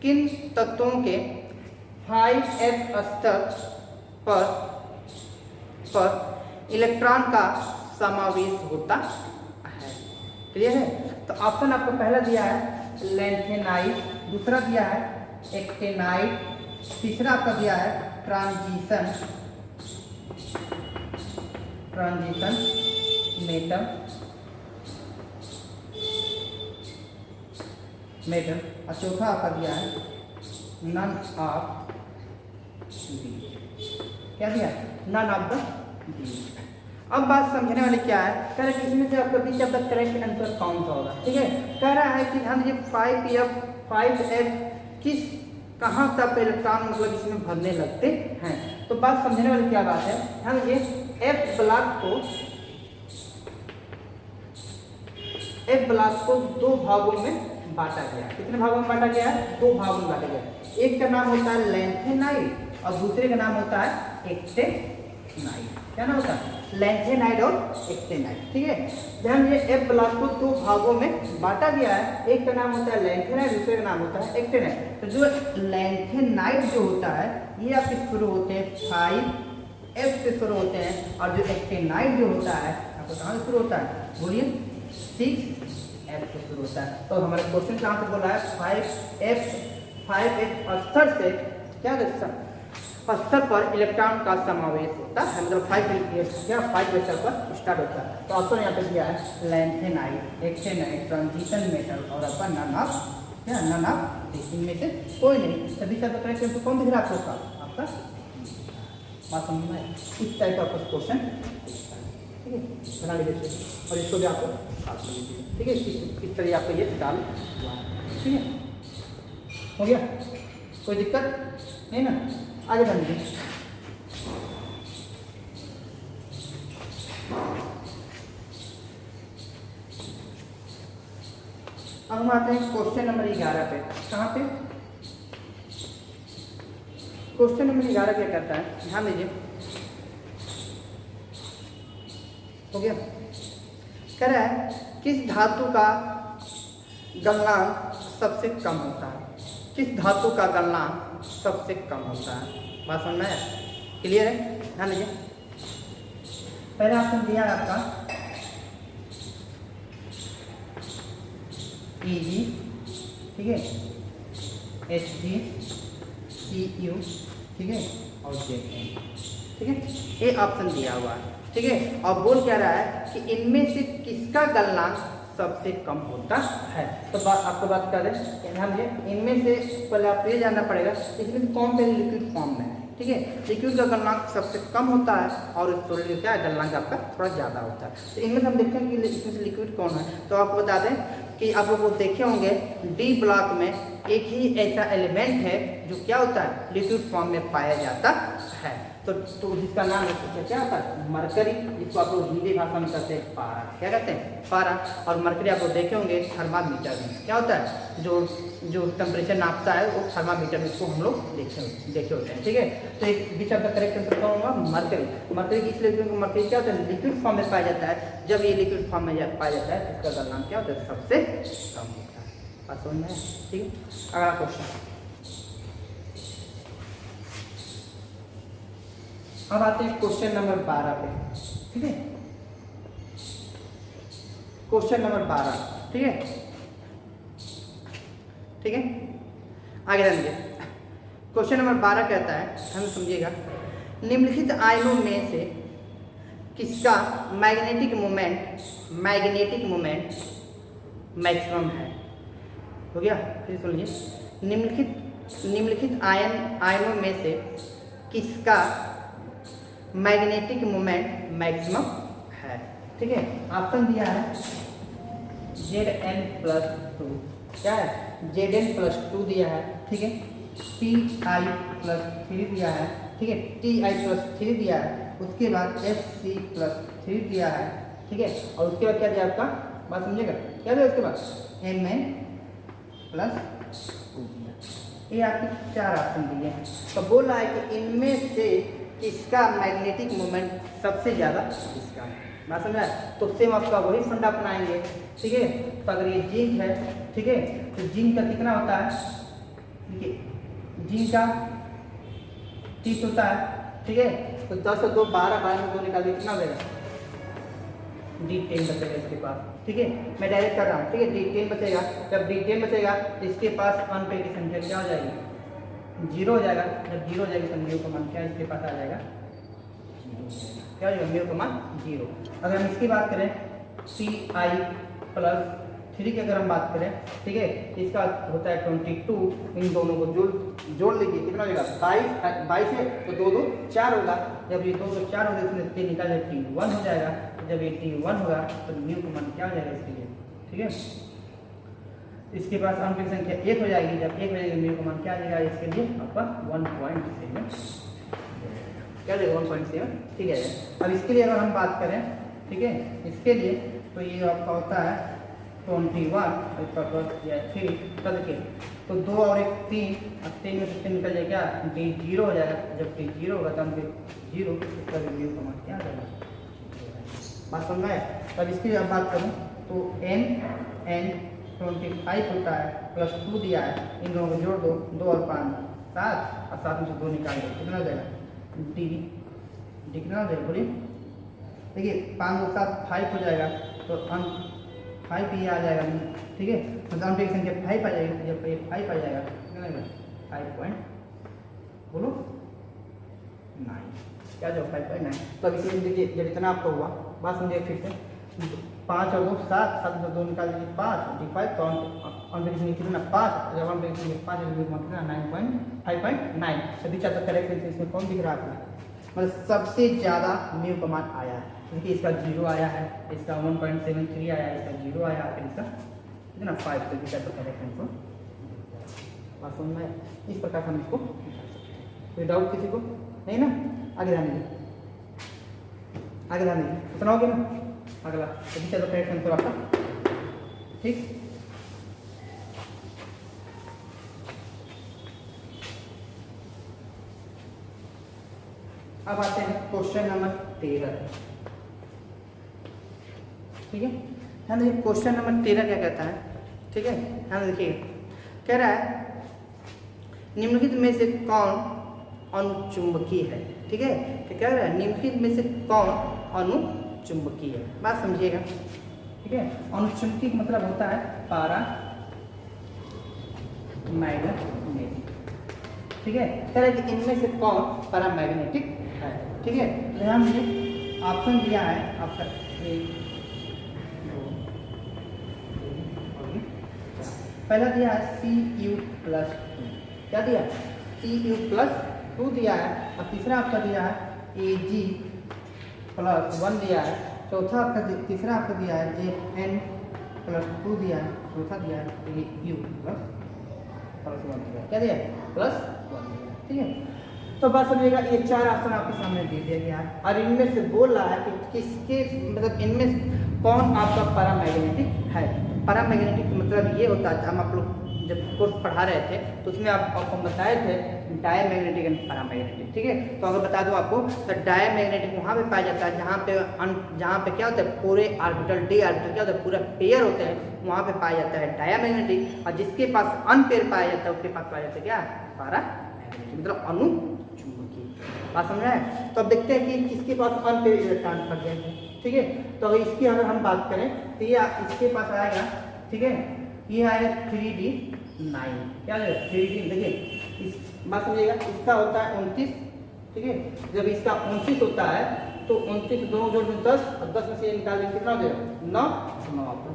किन तत्वों के 5s स्तर पर इलेक्ट्रॉन का समावेश होता है, क्लियर है। तो ऑप्शन आपको पहला दिया है लैंथेनाइड, दूसरा दिया है एक्टेनाइड, तीसरा आपका दिया है ट्रांजिशन मेटल, और चौथा आपका दिया है नन ऑफ दीज, क्या दिया है, नन ऑफ द दीज। अब बात समझने वाली क्या है, कह रहा है कि इसमें से आपका बीच ऑफ द करेक्ट आंसर कौन सा होगा, ठीक है। कह रहा है कि हम ये 5s कहाँ से आपका इलेक्ट्रॉन मतलब इसमें भरने लगते हैं। तो बात समझने वाली क्या बात है, हम ये F ब्लॉक को 2 भागों में बांटा गया, कितने भागों में बांटा गया है, 2 भागों में बांटा गया। एक का नाम होता है लैंथेनाइड और दूसरे का नाम होता है एक्टेनाइड, क्या नाम होता है, लैंथेनाइड और एक्टेनाइड, ठीक है। ध्यान दीजिए F ब्लॉक को 2 भागों में बांटा गया है, एक का नाम होता है लैंथेनाइड, दूसरे का नाम होता है एक्टेनाइड। तो जो लैंथेनाइड जो होता है ये आपके शुरू होते हैं 5s से शुरू होते हैं, और जो एक्टेनाइड जो होता है आपको कहाँ से शुरू होता है, बोलिए 6s से शुरू होता है। तो हमारे क्वेश्चन कहाँ से बोला है 5s स्तर से क्या स्तर पर इलेक्ट्रॉन का समावेश होता है, मतलब 5 स्तर पर स्टार्ट होता है। तो ऑप्शन यहाँ पे दिया है लैंथेनाइड, एक्टेनाइड, ट्रांजिशन मेटल और आपका नन ऑफ, इनमें से कोई नहीं। सभी का करेक्ट आंसर कौन दिख रहा है आपका, बात समझ में, इस टाइप का क्वेश्चन, ठीक है। ठीक है, बना लीजिए इसे और इसको भी आपको काट लीजिए, ठीक है। इस तरह आपको ये डाल हुआ है, ठीक है, हो गया, कोई दिक्कत नहीं ना, आगे बढ़ लीजिए। अब हम आते हैं क्वेश्चन नंबर 11 पे। कहाँ पे? क्वेश्चन नंबर 11 क्या करता है, ध्यान दीजिए, हो गया। कह रहा है किस धातु का गलनांक सबसे कम होता है, किस धातु का गलनांक सबसे कम होता है। बात समझ में आया? क्लियर है? ध्यान दीजिए, पहला ऑप्शन दिया है आपका EG, ठीक है, HG, CU, ठीक है, और JN, ठीक है, ये ऑप्शन दिया हुआ है, ठीक है। और बोल क्या रहा है कि इनमें से किसका गलनांक सबसे कम होता है। तो आपको बात कर रहे हैं, ध्यान दीजिए, इनमें से पहले आपको ये जानना पड़ेगा इसमें कौन से लिक्विड फॉर्म में है, ठीक है। लिक्विड का गलनांक सबसे कम होता है और सॉलिड का गलनांक आपका थोड़ा ज़्यादा होता है। तो इनमें से हम देखते हैं कि इसमें से लिक्विड कौन है। तो आपको बता दें कि आप लोग देखे होंगे डी ब्लॉक में एक ही ऐसा एलिमेंट है जो क्या होता है, लिक्विड फॉर्म में पाया जाता है। तो जिसका नाम है क्या होता है, मरकरी, जिसको आप लोग हिंदी भाषा में कहते हैं पारा। क्या कहते हैं? पारा। और मरकरी आप लोग देखे होंगे थर्मामीटर में क्या होता है, जो टेम्परेचर नापता है वो थर्मामीटर में, इसको हम लोग देखे होते हैं, ठीक है। तो एक बीच आपका करेक्ट आंसर कौन होगा, मरकरी। मरकरी इसलिए क्योंकि मरकरी क्या होता है, लिक्विड फॉर्म में पाया जाता है। जब ये लिक्विड फॉर्म में पाया जाता है तो इसका गलनांक क्या होता है, सबसे कम होता है। बात समझ में आया? ठीक है, अगला क्वेश्चन। अब आते हैं क्वेश्चन नंबर 12 पे, ठीक है, क्वेश्चन नंबर 12, ठीक है, ठीक है, आगे जाएंगे। क्वेश्चन नंबर 12 कहता है, हम समझिएगा, निम्नलिखित आयनों में से किसका मैग्नेटिक मोमेंट मैक्सिमम है। हो गया, फिर सुनिए, निम्नलिखित आयनों में से किसका मैग्नेटिक मोमेंट मैक्सिमम है, ठीक है। ऑप्शन दिया है Zn+2, क्या है, Zn+2 दिया है, ठीक है, Pi+3 दिया है, ठीक है, Ti+3 दिया है, उसके बाद Sc+3 दिया है, ठीक है, और उसके बाद क्या दिया आपका, बात समझिएगा, क्या दिया उसके बाद Mn+2 दिया। ये आपके 4 ऑप्शन दिए हैं। तो बोल रहा है कि इनमें से किसका मैग्नेटिक मोमेंट सबसे ज़्यादा किसका है। ना समझा? तो सेम आपका वही फंडा अपनाएंगे, ठीक है। तो अगर ये जिंक है, ठीक है, तो जिंक का कितना होता है, देखिए जिंक का 30 होता है, ठीक है। तो 10 और 2 12, 12 में 2 निकाल दिया, कितना हो जाएगा, D10 बचेगा इसके पास, ठीक है। मैं डायरेक्ट कर रहा हूँ, ठीक है, D10 बचेगा। जब D10 बचेगा तो इसके पास अनपेड की संख्या क्या हो जाएगी, 0 हो जाएगा। जब 0 हो जाएगा तो म्यू का मान क्या इसके पास आ जाएगा, क्या हो जाएगा, म्यू का मान 0। अगर हम इसकी बात करें Pi+3 की अगर हम बात करें, ठीक है, इसका होता है 22। इन दोनों को जोड़ लीजिए, कितना हो जाएगा, 22 है तो 2 2 4 होगा। जब ये 2 2 4 होगा इसमें 3 निकाल जाए, T1 हो जाएगा। जब ये T1 होगा तो म्यू का मान क्या हो जाएगा इसके लिए, ठीक है। इसके पास अनपेड संख्या 1 हो जाएगी। जब 1 हो जाएगी म्यू का मान क्या आ जाएगा इसके लिए आपका 1.7, क्या जाएगा 1.7, ठीक है। अब इसके लिए अगर हम बात करें, ठीक है, इसके लिए तो ये आपका होता है 21 और इसका प्लस या 3 करके, तो 2 और 1 3, अब 3 में से 3 निकल जाएगा, D0 हो जाएगा। जब D0 होगा तो हम 0, इसका म्यू का मान क्या आ जाएगा, बात समझ में आया। तब इसकी अब बात करूँ तो N25 होता है, +2 दिया है, इन दोनों को जोड़ दो, 2 और 5 7, और 7 में से 2 निकाल दो, कितना हो जाएगा, D कितना हो जाएगा, बोलिए। देखिए 5 2 7 5 हो जाएगा, तो 5 ये आ जाएगा, ठीक है। मतलब अनपेड की संख्या 5 आ जाएगी। जब ये 5 आ जाएगा कितना आएगा, 5 बोलो 9, क्या जो 5.9। तो अब इसमें देखिए जब इतना आपका हुआ, बात समझिए फिर से, 5 और 2 7, 7 में 2 निकाल दीजिए 5, D5 तो अनपेड की संख्या कितना 5, जब अनपेड की संख्या 5 कितना 5.9। अभी चाहता करेक्ट इसमें कौन दिख रहा है आपको, मतलब सबसे ज़्यादा म्यू का मान आया है। देखिए इसका 0 आया है, इसका 1.73 आया है, इसका 0 आया है, फिर इसका कितना 5, तो इसका करेक्ट आंसर बात समझ में। इस प्रकार हम इसको कोई डाउट किसी को नहीं ना? आगे ध्यान दीजिए, आगे ध्यान दीजिए, उतना हो गया ना? अगला तो चलो करेक्ट आंसर आपका ठीक। अब आते हैं क्वेश्चन नंबर 13। ठीक है, ध्यान देखिए क्वेश्चन नंबर 13 क्या कहता है। ठीक है, ध्यान देखिए, कह रहा है निम्नलिखित में से कौन अनुचुंबकीय है। ठीक है, तो कह रहा है निम्नलिखित में से कौन अनुचुंबकीय है। बात समझिएगा। ठीक है, अनुचुंबकीय का मतलब होता है पारा मैग्नेटिक। ठीक है, कह रहा है कि इनमें से कौन पारा मैग्नेटिक है। ठीक है, तो ध्यान दीजिए ऑप्शन दिया है आपका 1 2 3 और 4। पहला दिया है Cu+2, क्या दिया? Cu+2 दिया है, और तीसरा आपका दिया है Ag+1 दिया है, चौथा आपका तीसरा आपका दिया है An+2 दिया है, चौथा दिया है U+1 दिया है। क्या दिया? +1 दिया है। ठीक है, तो बात समझिएगा, ये 4 ऑप्शन आपके सामने दे दिया गया है, और इनमें से बोल रहा है कि किसके मतलब इनमें कौन आपका पैरामैग्नेटिक है। पैरामैग्नेटिक मतलब ये होता है, हम आप लोग जब कोर्स पढ़ा रहे थे तो उसमें आपको बताए थे डायमैग्नेटिक एंड पैरामैग्नेटिक। ठीक है, तो अगर बता दूं आपको तो डायमैग्नेटिक वहाँ पे पाया जाता है जहाँ पे क्या होता है पूरे ऑर्बिटल डी ऑर्बिटल क्या होता है पूरा पेयर होते हैं, वहाँ पे पाया जाता है डायमैग्नेटिक, और जिसके पास अनपेयर पाया जाता है उसके पास पाया जाता है क्या? पैरामैग्नेटिक, मतलब अनुचुंबकीय। बात समझ रहे हैं? तो अब देखते हैं कि किसके पास अनपेयर इलेक्ट्रॉन फंस गए हैं। ठीक है, तो इसकी अगर हम बात करें तो ये इसके पास आएगा। ठीक है, ये आएगा 3D9। क्या आएगा? 3D। देखिए इस बात समझिएगा, इसका होता है 29। ठीक है, जब इसका 29 होता है तो 29 दोनों जोड़ में 10, और 10 में से ये निकाल देंगे कितना हो जाएगा? 9 आपको।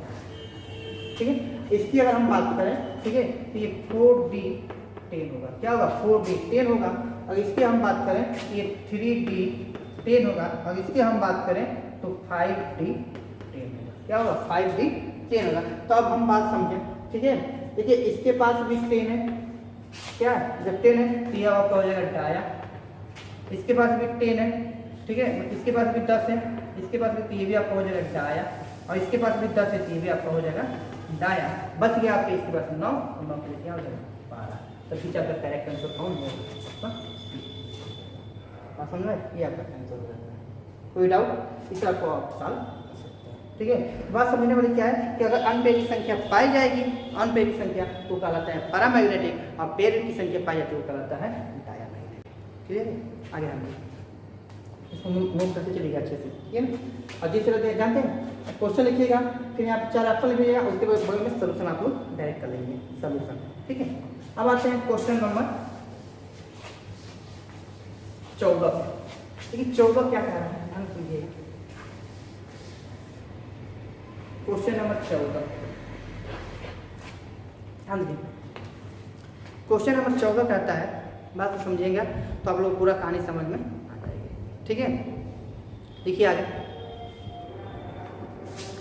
ठीक है, इसकी अगर हम बात करें, ठीक है, तो ये 4D10 होगा। क्या होगा? 4D10 होगा। और इसकी हम बात करें तो ये 3D10 होगा, और इसकी हम बात करें तो 5D10 होगा। क्या होगा? 5D10 होगा। तो अब हम बात समझें। ठीक है, देखिए इसके पास भी 10 है। क्या जब 10 है तो यह आपका हो जाएगा डाया। इसके पास भी 10 है। ठीक है, इसके पास भी 10 है, इसके पास भी, तो ये भी आपका हो जाएगा डाया, और इसके पास भी 10 है तो ये भी आपका हो जाएगा डाया। बच गया आपके इसके पास 9, और 9 के लिए क्या हो जाएगा? 12। तो पीछे आपका करेक्ट आंसर कौन होगा? समझ में? ये आपका आंसर हो जाएगा। कोई डाउट? इसे आपको आप सॉल्व कर सकते हैं। ठीक है, बात समझने वाली क्या है कि अगर अनपेयर की संख्या पाई जाएगी, अनपेयर की संख्या तो कहलाता है पैरामैग्नेटिक, और पेयर की संख्या पाई जाती है वो कहलाता है डायमैग्नेटिक। क्लियर है? आगे हम इसको नोट करते चलिएगा अच्छे से। ठीक है ना? और जिस तरह जानते हैं क्वेश्चन लिखिएगा, फिर यहाँ पे 4 ऑप्शन लिखिएगा, उसके बाद बगल में सोल्यूशन आप लोग डायरेक्ट कर लेंगे सोल्यूशन। ठीक है, अब आते हैं क्वेश्चन नंबर 14। देखिए 14 क्या कह रहा है, ध्यान सुनिएगा। क्वेश्चन नंबर 14, ध्यान दीजिए। क्वेश्चन नंबर 14 कहता है, बात को समझिएगा तो आप लोग पूरा कहानी समझ में आ जाएगी। ठीक है, लिखिए आगे,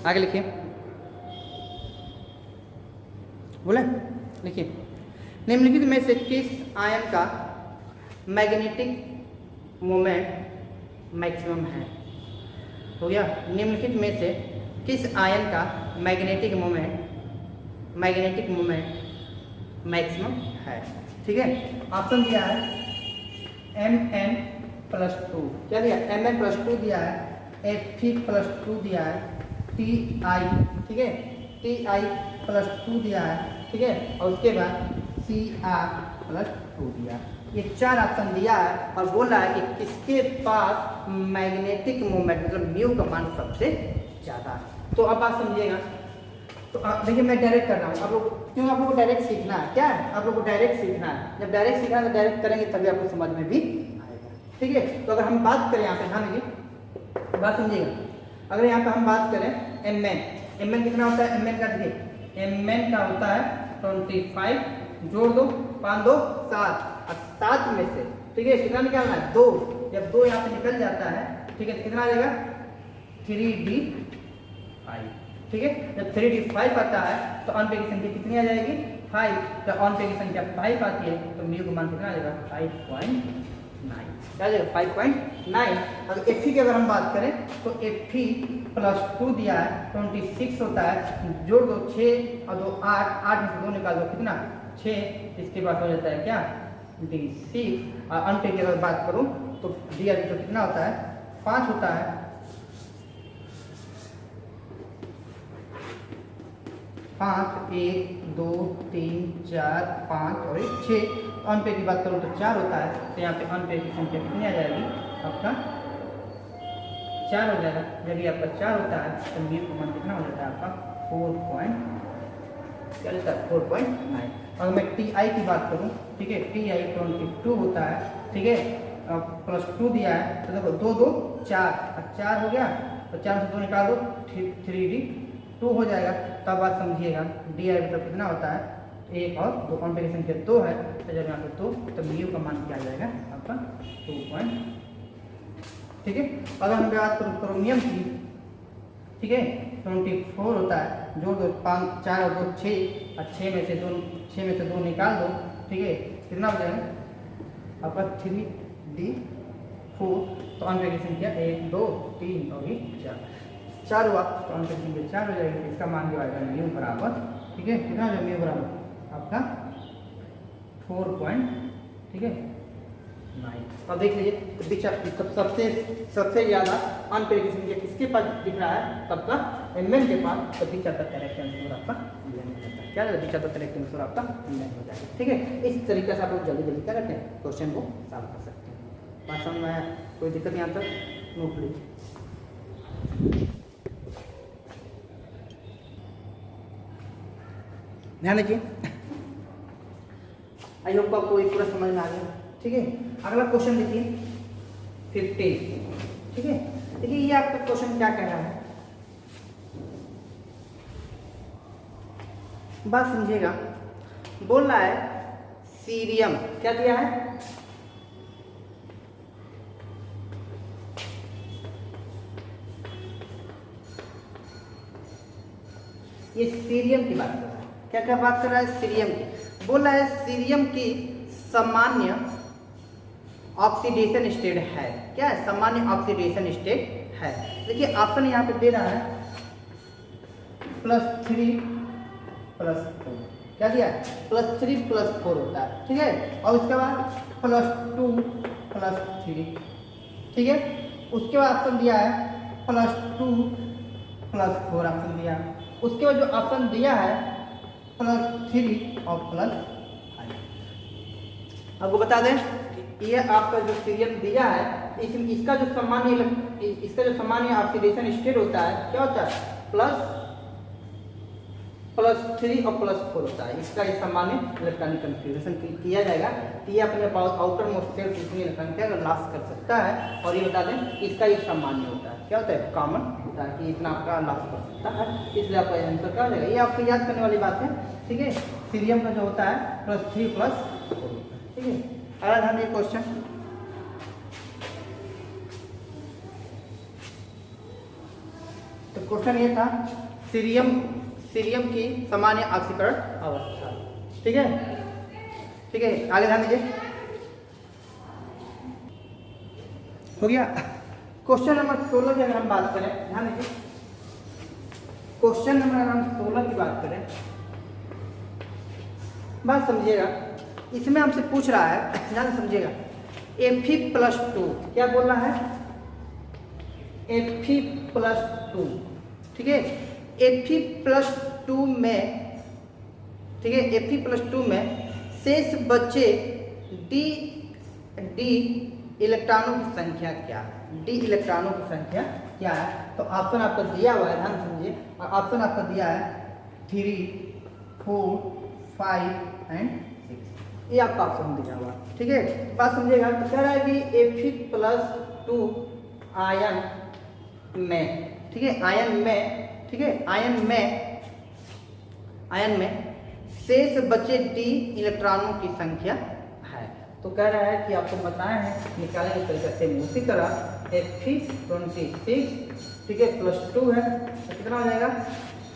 आगे लिखिए, बोले लिखिए। निम्नलिखित में से किस आयन का मैग्नेटिक मोमेंट मैक्सिमम है? हो गया। निम्नलिखित में से किस आयन का मैग्नेटिक मोमेंट मैक्सिमम है? ठीक है, ऑप्शन दिया है Mn+2। क्या दिया? Mn+2 दिया है, Fe+2 दिया है, Ti, ठीक है, Ti+2 दिया है। ठीक है, और उसके बाद Cr+2 दिया। ये 4 ऑप्शन दिया है, और बोल रहा है कि किसके पास मैग्नेटिक मोमेंट मतलब म्यू का मान सबसे ज़्यादा है। तो अब बात समझिएगा। तो देखिए मैं डायरेक्ट कर रहा हूँ, आप लोग क्यों आप लोग को डायरेक्ट सीखना है। क्या है? आप लोग को डायरेक्ट सीखना है। जब डायरेक्ट सीखना है तो डायरेक्ट करेंगे तभी आपको समझ में भी आएगा। ठीक है, तो अगर हम बात करें यहाँ पे, ध्यान दीजिए, बात समझिएगा। अगर यहाँ पे हम बात करें Mn कितना होता है? Mn का देखिए, Mn का होता है 25, जोड़ दो 5 2 7, और 7 में से, ठीक है, कितना निकालना है? 2। जब 2 यहाँ पे निकल जाता है, ठीक है, तो कितना आ जाएगा? 3d5, ठीक है। जब 3d5 आता है तो ऑन पे की संख्या कितनी आ जाएगी 5, तो ऑन पे की संख्या 5 आती है तो म्यू का मान कितना आ जाएगा 5.9, क्या जाएगा 5.9। अगर एफ की अगर हम बात करें तो एफ प्लस 2 दिया है 26 होता है, जोड़ दो 6 और 2 8, 8 में से 2 निकाल दो कितना 6, इसके बाद हो जाता है क्या d6। और अंत की अगर बात करूं तो डी तो कितना होता है 5 होता है, 5 1 2 3 4 5 और 6। ऑन पे की बात करूँ तो 4 होता है, तो यहाँ पे ऑन पे की संख्या कितनी आ जाएगी आपका 4 हो जाएगा। जब ये आपका 4 होता है तो म्यू का मान कितना हो जाता है आपका 4.9। अगर मैं टी आई की बात करूँ, ठीक है, टी आई 22 होता है, ठीक है, प्लस 2 दिया है तो देखो 2 2 4, 4 हो गया तो 4 से 2 निकाल दो 3d2 हो जाएगा। तब बात समझिएगा डी आई मतलब कितना होता है 1 और 2, ऑन पे की संख्या 2 है तो जब यहाँ पे 2 तो म्यू का मान क्या आ जाएगा आपका 2. ठीक है। अगर हम बात करूँ क्रोमियम की, ठीक है, 24 होता है, जोड़ दो 5 4 और 2 6 और 6 में से 2 निकाल दो, ठीक है, कितना हो जाएगा आपका 3d4। तो ऑन पे की संख्या 1 2 3 और 4 हुआ तो ऑन पे की संख्या 4 हो जाएगी। इसका मान जो आएगा म्यू बराबर, ठीक है, कितना हो जाएगा म्यू बराबर आपका 4. ठीक है 9। अब देख लीजिए सबसे ज़्यादा अनपेड की संख्या किसके पास दिख रहा है तब का एम के पास, तो बीच आता करेक्ट आंसर आपका एम हो जाता है। क्या बीच आता करेक्ट आंसर आपका एम हो जाएगा। ठीक है, इस तरीके से आप लोग जल्दी जल्दी क्या करते हैं क्वेश्चन को सॉल्व कर सकते हैं। बात समझ में आया? कोई दिक्कत यहाँ तक नोट लीजिए, ध्यान दीजिए। आई होप आपको पूरा समझ में आ गया। ठीक है, अगला क्वेश्चन देखिए 15। ठीक है, देखिए ये आपका क्वेश्चन क्या कह रहा है, बात समझिएगा। बोल रहा है सीरियम, क्या दिया है, ये सीरियम की बात कर रहा है। क्या क्या बात कर रहा है, सीरियम की। बोल रहा है सीरियम की सामान्य ऑक्सीडेशन स्टेट है। क्या है, सामान्य ऑक्सीडेशन स्टेट है। देखिए ऑप्शन यहाँ पे दे रहा है +3 +4, क्या दिया है +3 +4 होता है। ठीक है, और उसके बाद +2 +3। ठीक है, उसके बाद ऑप्शन दिया है +2 +4 ऑप्शन दिया है। उसके बाद जो ऑप्शन दिया है +3 और +5। आपको बता दें ये आपका जो सीरियम दिया है इसका जो सामान्य ऑक्सीडेशन स्टेट होता है क्या होता है +3 और +4 होता है। इसका ये सामान्य इलेक्ट्रॉनिक कन्फिग्रेशन किया जाएगा कि ये अपने आउटर मोस्ट सेल कितनी इलेक्ट्रॉन क्या लॉस कर सकता है। और ये बता दें इसका ये सामान्य होता है, क्या होता है कॉमन होता है कि इतना आपका लॉस कर सकता है। इसलिए आपका आंसर क्या हो जाएगा, ये आपको याद करने वाली बात है। ठीक है, सीरियम का जो होता है +3 +4 होता है। ठीक है, अगला ध्यान दिए क्वेश्चन, तो क्वेश्चन ये था सीरियम की सामान्य ऑक्सीकरण अवस्था। ठीक है, ठीक है, आगे ध्यान दीजिए, हो गया। क्वेश्चन नंबर 16 की अगर हम बात करें, ध्यान दीजिए, क्वेश्चन नंबर हम 16 की बात करें, बात समझिएगा। इसमें हमसे पूछ रहा है, ध्यान समझिएगा, Fe+2, क्या बोल रहा है Fe+2। ठीक है, Fe+2 में, ठीक है, Fe+2 में शेष बचे डी इलेक्ट्रॉनों की संख्या क्या है, डी इलेक्ट्रॉनों की संख्या क्या है। तो ऑप्शन आपको दिया हुआ है, ध्यान समझिए, और ऑप्शन आपको दिया है 3 4 5 और 6, ये आपका ऑप्शन दिया हुआ है। ठीक है, बात समझिएगा। तो कह रहा है कि Fe+2 आयन में, ठीक है, आयन में, ठीक है, आयन में शेष बचे डी इलेक्ट्रॉनों की संख्या है। तो कह रहा है कि आपको बताया है निकालने की तरीका से उसी तरह Fe26 ठीक है, +2 है तो कितना हो जाएगा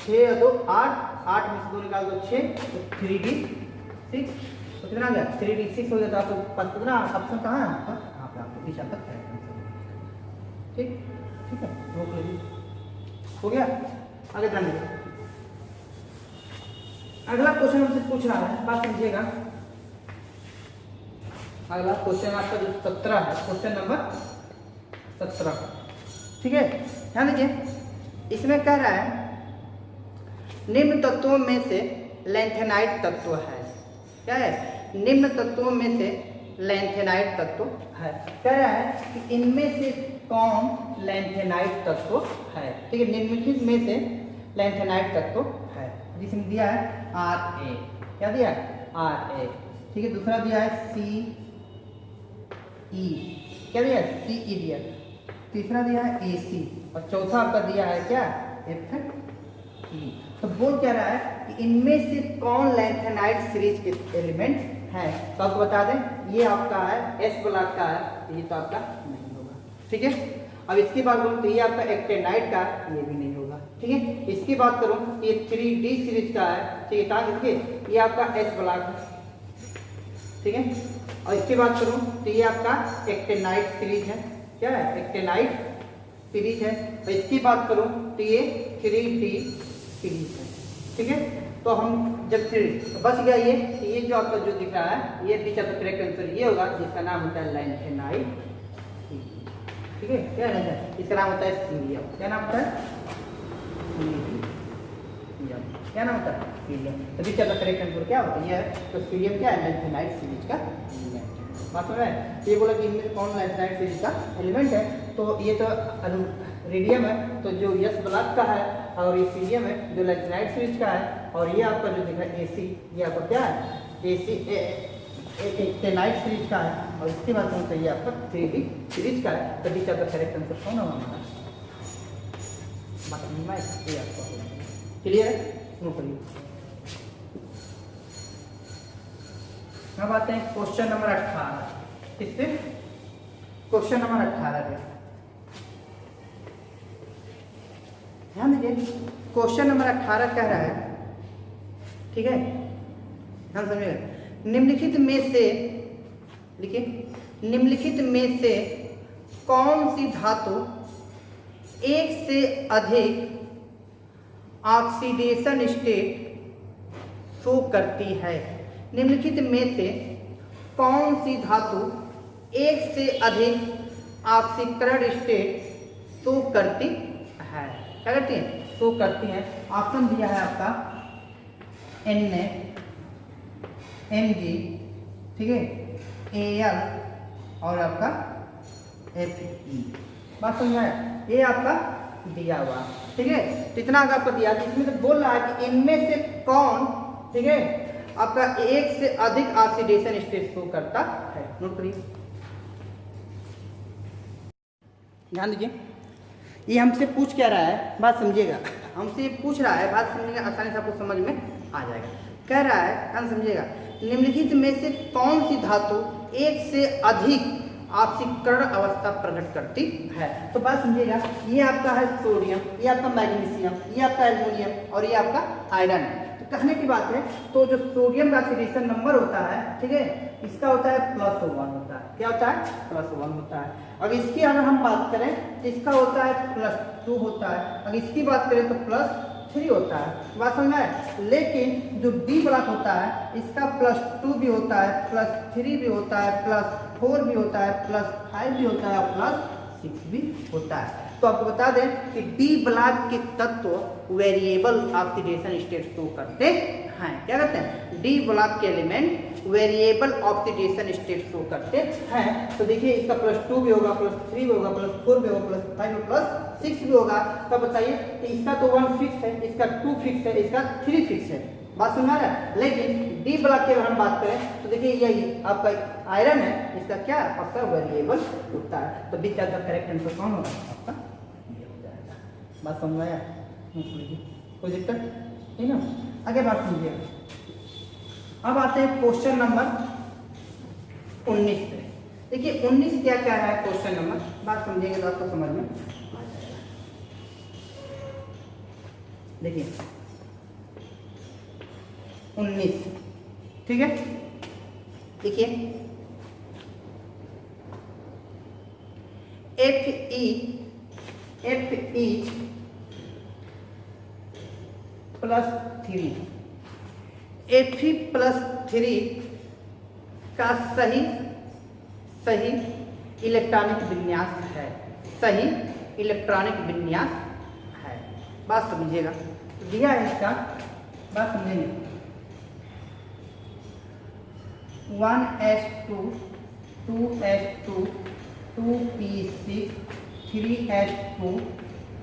6 और 2 8, 8 में से 2 निकाल दो 6, तो 3d6 तो कितना आ गया 3d6 हो जाता है। आपको पास कितना ऑप्शन कहाँ है आपका, यहाँ पे आपको दिशा तक है। ठीक ठीक है, रोक लीजिए, हो गया। आगे ध्यान दीजिए, अगला क्वेश्चन हमसे पूछ रहा है, बात समझिएगा। अगला क्वेश्चन आपका जो 17 है, क्वेश्चन नंबर 17, ठीक है, ध्यान दीजिए। इसमें कह रहा है निम्न तत्वों में से लैंथेनाइट तत्व है। क्या है, निम्न तत्वों में से लैंथेनाइट तत्व है। कह रहा है कि इनमें से कौन लैंथेनाइट तत्व है। ठीक है, निम्नलिखित में से लैंथेनाइट तत्व है, जिसमें दिया है Ra, क्या दिया है Ra, ठीक है। दूसरा दिया है Ce, क्या दिया है Ce दिया, तीसरा दिया है Ac और चौथा आपका दिया है क्या Fe। तो बोल क्या रहा है कि इनमें से कौन लैंथेनाइट सीरीज के एलिमेंट है। तो आपको बता दें ये आपका है S ब्लॉक का है, ये तो आपका नहीं होगा। ठीक है, अब इसकी बात करूं तो ये आपका एक्टेनाइट का, ये भी नहीं होगा। ठीक है, इसकी बात करूं ये 3D सीरीज का है। ठीक है, कहाँ देखिए ये आपका S ब्लॉक है। ठीक है, और इसकी बात करूं तो ये आपका एक्टेनाइट सीरीज है। क्या है, एक्टेनाइट सीरीज है। और इसकी बात करूं तो ये 3D सीरीज है। ठीक है, तो हम जब तो बच गया ये जो आपका जो दिख रहा है ये बीच आपका करेक्ट आंसर ये होगा, जिसका नाम होता है लैंथेनाइट। ठीक है, क्या है इसका नाम होता है सीलियम। क्या नाम होता है, क्या नाम होता है सीलियम। तो बीच आपका करेक्ट आंसर क्या होता है ये, तो सीलियम क्या है, लैंथेनाइट सीरीज का एलिमेंट। बात समझ में, ये बोला कि इनमें कौन लैंथेनाइट सीरीज का एलिमेंट है। तो ये तो रेडियम है, तो जो यस ब्लॉक का है, और ये सीलियम है जो लैंथेनाइट सीरीज का है। और ये आपका जो दिख रहा है AC, ये आपका क्या है AC एक्टेनाइट सीरीज का है। और इसके बाद में ये आपका 3D सीरीज का है। तो बीच आपका करेक्ट आंसर कौन होगा हमारा, ये आपका क्लियर है। सुनो करिए, अब आते हैं क्वेश्चन नंबर 18। इससे क्वेश्चन नंबर 18 पे ध्यान दीजिए। क्वेश्चन नंबर 18 कह रहा है, ठीक है, ध्यान समझिएगा। निम्नलिखित में से, देखिए, निम्नलिखित में से कौन सी धातु एक से अधिक ऑक्सीडेशन स्टेट शो करती है। निम्नलिखित में से कौन सी धातु एक से अधिक ऑक्सीकरण स्टेट शो करती है। क्या करती है, शो करती है। ऑप्शन दिया है आपका Na, Mg, ठीक है, Al और आपका Fe। बात समझ आया, ये आपका दिया हुआ। ठीक है, तो इतना अगर आपको दिया, इसमें तो बोल रहा है कि इनमें से कौन, ठीक है, आपका एक से अधिक ऑक्सीडेशन स्टेट शो करता है। नोट करिए, ध्यान दीजिए। ये हमसे पूछ क्या रहा है, बात समझिएगा। हमसे पूछ रहा है, बात समझिएगा, आसानी से आपको समझ में आ जाएगा। कह रहा है, ध्यान समझिएगा, निम्नलिखित में से कौन सी धातु एक से अधिक ऑक्सीकरण अवस्था प्रकट करती है। तो बात समझिएगा, ये आपका है सोडियम, ये आपका मैग्नीशियम, ये आपका एल्युमिनियम और ये आपका आयरन। तो कहने की बात है, तो जो सोडियम का ऑक्सीडेशन नंबर होता है, ठीक है, इसका होता है +1 होता है। क्या होता है, +1 होता है। अब इसकी अगर हम बात करें तो इसका होता है +2 होता है। अगर इसकी बात करें तो +3 होता है। बात समझ में आए। लेकिन जो D ब्लॉक होता है इसका +2 भी होता है, +3 भी होता है, +4 भी होता है, +5 भी होता है, +6 भी होता है। तो आपको बता दें कि D ब्लॉक के तत्व वेरिएबल ऑक्सीडेशन स्टेट शो करते हैं। क्या करते हैं, D ब्लॉक के element variable oxidation state show करते हैं। तो देखिए इसका +2 भी होगा, +3 भी होगा, +4 भी होगा, +5 +6 भी होगा। तो बताइए कि इसका तो 1 फिक्स है, इसका 2 फिक्स है, इसका 3 फिक्स है। बात सुना रहा है। लेकिन D ब्लॉक की अगर हम बात करें तो देखिए यही आपका आयरन है, इसका क्या आपका वेरिएबल होता है। तो बीच का करेक्ट आंसर कौन होगा, आपका ये हो जाएगा। बात समझ में आया, कोई दिक्कत नहीं ना। आगे बात समझिए। अब आते हैं क्वेश्चन नंबर 19 पे। देखिए 19 क्या क्या है क्वेश्चन नंबर, बात समझेंगे तो आपको समझ में आ जाएगा। देखिए 19, ठीक है। देखिए F E plus 3, F E plus 3 का सही इलेक्ट्रॉनिक विन्यास है, सही इलेक्ट्रॉनिक विन्यास है। बात समझिएगा, दिया है इसका, बात समझेंगे। 1s2 2s2 2p6 3s2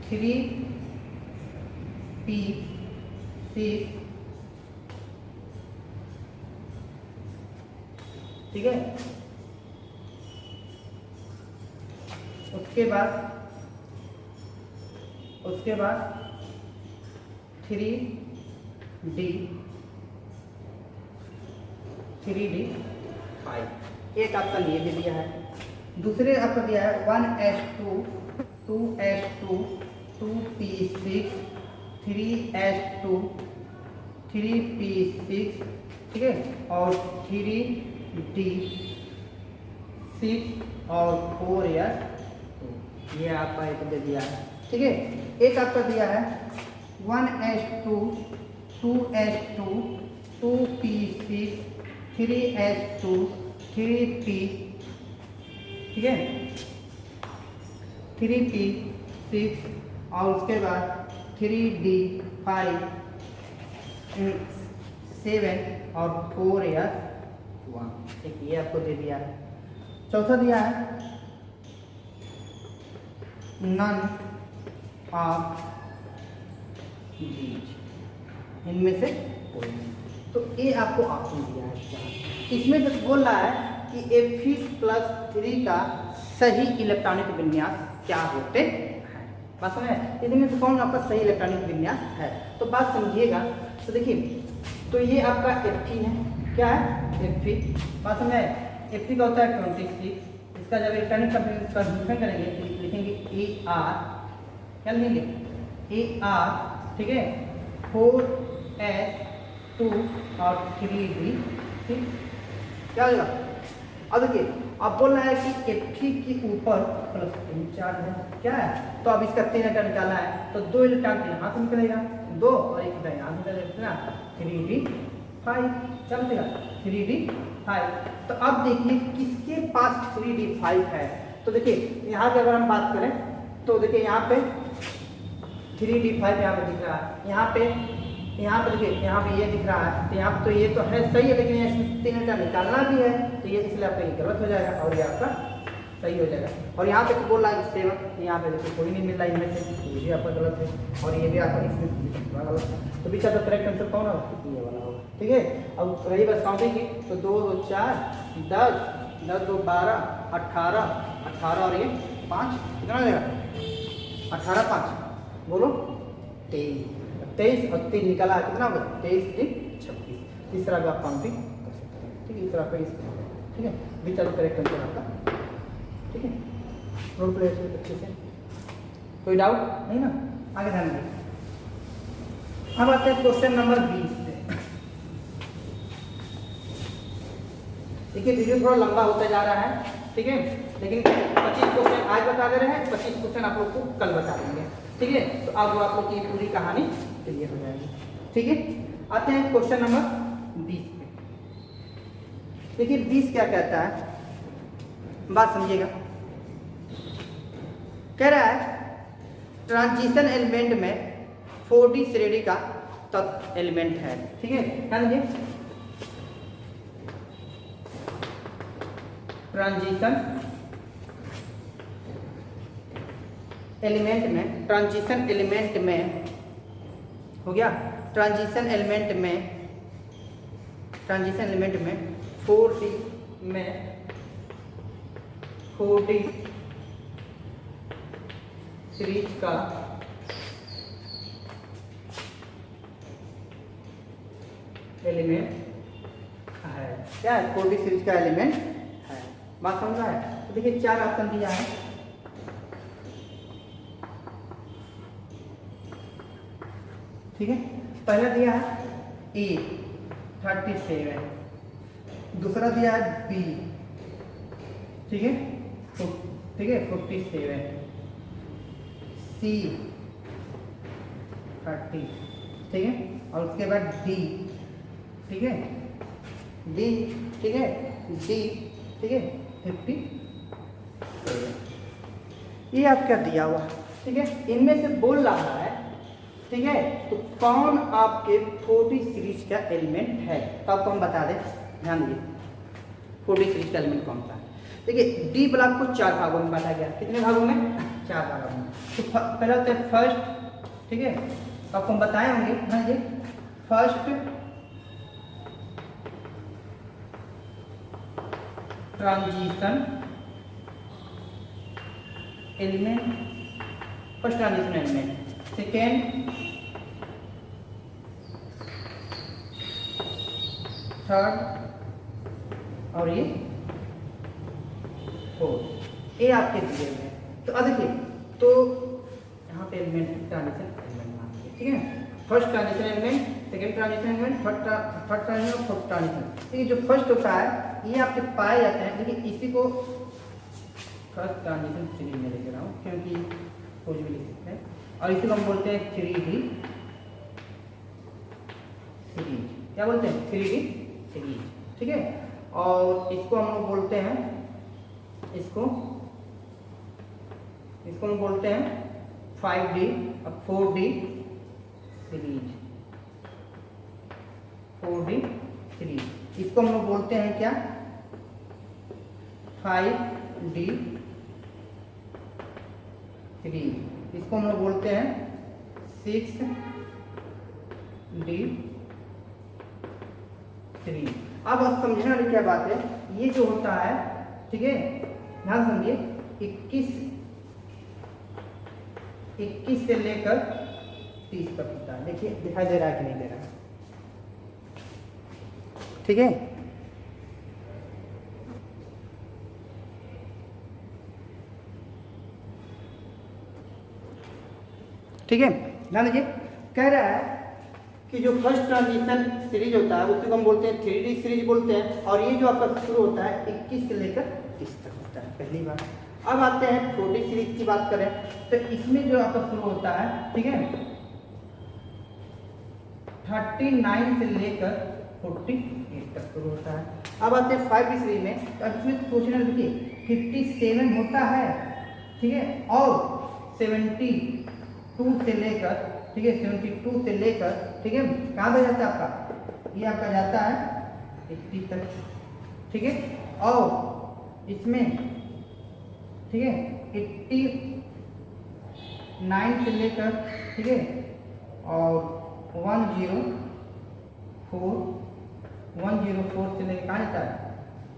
3p6, ठीक है। उसके बाद 3d5, एक ऑप्शन ये भी दिया है। दूसरे आपको दिया है 1s2 2s2 2p6 3s2 3p6, ठीक है, और 3d6 और 4s2, ये आपका एक दे दिया है, ठीक है। एक आपका दिया है 1s2 2s2 2p6 3s2 3p, ठीक है, 3p6 और उसके बाद 3d5 7 और 4s1, एक ये आपको दे दिया है। चौथा दिया है नन ऑफ दीज, इनमें से कोई नहीं। तो ये आपको ऑप्शन दिया है। इसमें तो बोल रहा है कि Fe+3 का सही इलेक्ट्रॉनिक विन्यास क्या होते हैं। बात समझ, इसमें से कौन आपका सही इलेक्ट्रॉनिक विन्यास है, तो बात समझिएगा। तो देखिए, तो ये आपका Fe है, क्या है Fe, बात समझे। Fe का होता है 26, इसका जब इलेक्ट्रॉनिक कंजम्पशन करेंगे तो लिखेंगे AR, क्या लिखेंगे AR, ठीक है, 4s2 और 3d6, क्या होगा। अब देखिए, अब बोल रहा है कि Fe के ऊपर प्लस 3 चार्ज है, क्या है, तो अब इसका 3 इलेक्ट्रॉन निकालना है, तो 2 इलेक्ट्रॉन यहाँ से निकलेगा 2 और एक यहाँ से निकलेगा 3d5, क्या बचेगा 3d5। तो अब देखिए किसके पास 3d5 है, तो देखिए यहाँ पे अगर हम बात करें तो देखिए यहाँ पे 3d5 यहाँ पे दिख रहा है, यहाँ पे देखिए यहाँ पे ये दिख रहा है, तो यहाँ तो ये तो है सही है, लेकिन इसमें 3 इलेक्ट्रॉन निकालना भी है, तो ये इसलिए आपका ये गलत हो जाएगा और ये आपका सही हो जाएगा। और यहाँ पे तो बोल रहा है 7, यहाँ पे देखिए कोई नहीं मिल रहा इनमें से, तो ये भी आपका गलत है और ये भी आपका इसमें गलत है। तो बीच का करेक्ट आंसर कौन होगा, ये वाला होगा, ठीक है। अब रही बस काउंटिंग की, तो 2 2 4 10 10 2 12 18 18 और ये 5, कितना हो जाएगा 18 5 बोलो 23 और 3 निकाला कितना होगा 23 3 26। तीसरा भी आप काउंटिंग कर सकते हैं, ठीक है। तीसरा आपका ठीक है, बीच का करेक्ट आंसर आपका, ठीक है। रोल प्ले अच्छे से, कोई डाउट नहीं ना, आगे ध्यान दीजिए। अब आते हैं क्वेश्चन नंबर 20 पे। देखिए वीडियो थोड़ा लंबा होता जा रहा है, ठीक है, लेकिन 25 क्वेश्चन आज बता दे रहे हैं, 25 क्वेश्चन आप लोग को कल बता देंगे, ठीक है। तो अब आप लोग की पूरी कहानी क्लियर हो जाएगी, ठीक है। आते हैं क्वेश्चन नंबर 20 पे। देखिए 20 क्या कहता है, बात समझिएगा। कह रहा है ट्रांजिशन एलिमेंट में 4D श्रेणी का तत्व एलिमेंट है, ठीक है। ध्यान दीजिए, ट्रांजिशन एलिमेंट में हो गया, ट्रांजिशन एलिमेंट में 4D सीरीज का एलिमेंट है, क्या है 4D सीरीज का एलिमेंट है। बात समझ रहा है। तो देखिए 4 ऑप्शन दिया है, ठीक है, पहला दिया है ए 37, दूसरा दिया है बी, ठीक है, 47, सी 30, ठीक है, और उसके बाद डी, ठीक है, डी, ठीक है, डी, ठीक है, 57, ये आपका दिया हुआ, ठीक है। इनमें से बोल रहा है, ठीक है, तो कौन आपके 40 सीरीज का एलिमेंट है, तो आपको हम बता दें, ध्यान दीजिए 40 सीरीज का एलिमेंट कौन सा है। देखिए डी ब्लॉक को 4 भागों में बांटा गया, कितने भागों में, 4 भागों में। तो पहला होता है फर्स्ट, ठीक है, आपको हम बताए होंगे, हाँ जी, first transition element, first transition element, second third और ये फोर्थ, ये आपके दिए हुए हैं। तो अब देखिए, तो यहाँ पे एलिमेंट ट्रांजिशन एलिमेंट मानिए, ठीक है, first transition element, second transition element, third transition और फोर्थ ट्रांजिशन। ये जो फर्स्ट होता है ये आपके पाए जाते हैं, देखिए इसी को फर्स्ट ट्रांजिशन सीरीज में लिख रहा हूँ क्योंकि कुछ भी लिख सकते हैं, और इसी को हम बोलते हैं 3D सीरीज, क्या बोलते हैं, 3D सीरीज, ठीक है। और इसको हम लोग बोलते हैं, इसको हम बोलते हैं 5D और 4D सीरीज, 4D सीरीज, इसको हम लोग बोलते हैं क्या, 5D सीरीज, इसको हम लोग बोलते हैं 6D सीरीज। अब आप समझने वाली क्या बात है, ये जो होता है, ठीक है, ध्यान समझिए, 21 से लेकर 30 तक होता है। देखिए दिखाई दे रहा है कि नहीं दे रहा है, ठीक है, ठीक है, ध्यान दीजिए, कह रहा है कि जो फर्स्ट ट्रांजिशन सीरीज होता है उसको हम बोलते हैं 3D सीरीज बोलते हैं, और ये जो आपका शुरू होता है 21 से लेकर 30 तक होता है, पहली बार। अब आते हैं 40 सीरीज की बात करें, तो इसमें जो आपका शुरू होता है, ठीक है, 39 से लेकर 48 तक शुरू होता है। अब आते हैं 5D सीरीज में, तो अब इसमें सोचने देखिए 57 होता है, ठीक है, और 72 से लेकर, ठीक है, 72 से लेकर, ठीक है, कहाँ पे जाता है आपका, ये आपका जाता है 80 तक, ठीक है, और इसमें, ठीक है, 89 से लेकर, ठीक है, और 104 से लेकर कहाँ जाता है,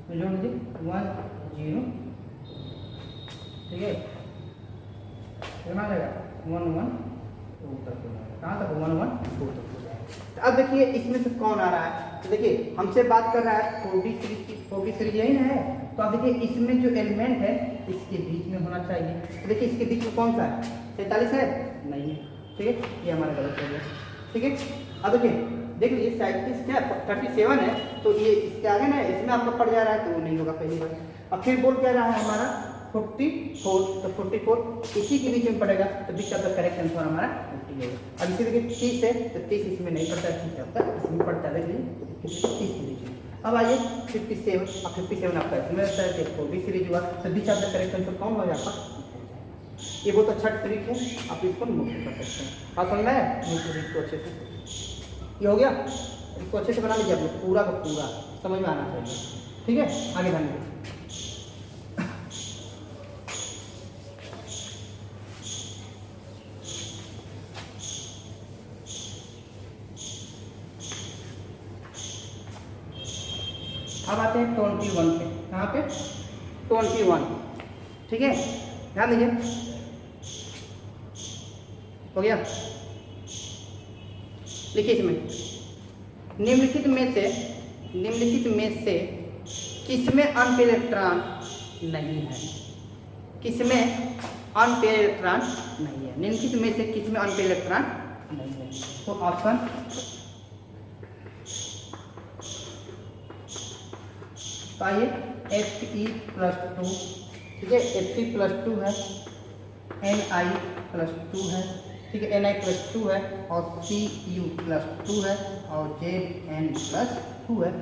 तो जोड़ लीजिए 10, ठीक है, कितना जाएगा 11 तक, कहाँ तक 11 तक हो जाएगा। तो अब देखिए इसमें से कौन आ रहा है, तो देखिए हमसे बात कर रहा है 4D सीरीज की, 4D सीरीज यही ना है, तो अब देखिए इसमें जो एलिमेंट है इसके बीच में होना चाहिए, तो देखिए इसके बीच में कौन सा है, 47 है, नहीं है, ठीक है, ये हमारा गलत हो गया, ठीक है। अब देखिए देख लीजिए 37 क्या 37 है, तो ये इसके आगे ना इसमें आपका पड़ जा रहा है, तो वो नहीं होगा पहली बार। अब फिर बोल क्या रहा है हमारा 44, तो 44 इसी के बीच में पड़ेगा, तो बीच का करेक्ट आंसर हमारा 40 होगा। अब इसी देखिए 30 है, तो 30 इसमें नहीं पड़ता, 30 होता है इसमें पड़ता है, देखिए 30 के बीच में। अब आइए 57, अब 57 आपका इसमें रहता है, 4D सीरीज हुआ, तो बीच का करेक्ट आंसर कौन हो जाएगा, ये बहुत अच्छा ट्रिक है, आप इसको नोट कर सकते हैं। आप समझ में इसको अच्छे से, ये हो गया, इसको अच्छे से बना लीजिए आप लोग, पूरा का पूरा समझ में आना चाहिए, ठीक है। आगे ध्यान दीजिए, अब आते हैं 21 पे, कहाँ पे 21, ठीक है, ध्यान दीजिए, हो गया। लिखिए इसमें निम्नलिखित में से किसमें अनपेयर इलेक्ट्रॉन नहीं है, किसमें अनपेयर इलेक्ट्रॉन नहीं है, निम्नलिखित में से किसमें अनपेयर इलेक्ट्रॉन नहीं है। तो ऑप्शन आइए Fe+2, ठीक है, Fe+2 है, Ni+2 है, ठीक है, Ni+2 है और Cu+2 है और Zn+2 है।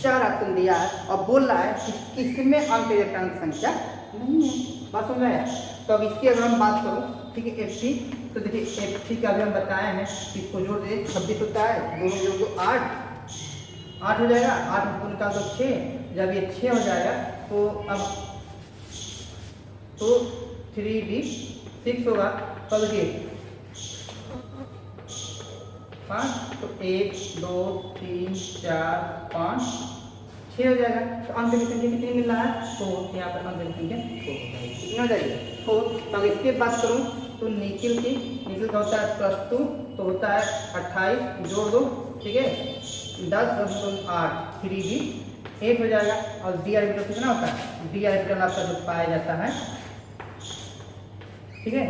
4 ऑप्शन दिया है और बोल रहा है कि किसमें अंक इलेक्ट्रॉन की संख्या नहीं है। बात समझ में आया? तो अब इसकी अगर हम बात करूँ, ठीक है, Fe, तो देखिए Fe का भी हम बताए हैं, इसको जोड़ दे 26 होता है, दोनों जोड़ दो 8 हो जाएगा, 8 उसको निकाल दो 6, जब ये 6 हो जाएगा तो अब तो 3d6 होगा, तो देखिए 5, तो 1 2 3 4 5 6 हो जाएगा। तो अंक की संख्या कितनी मिल रहा है? तो यहाँ पर अंक की संख्या 4 हो जाएगी। कितनी हो जाएगी? 4। तो अगर इसके बात करूँ तो निकिल का होता है +2, तो होता है 28, जोड़ दो, ठीक है, 10 + 8 3d8 हो जाएगा। और डी ऑर्बिटल कितना होता है? डी ऑर्बिटल आपका जो पाया जाता है, ठीक है,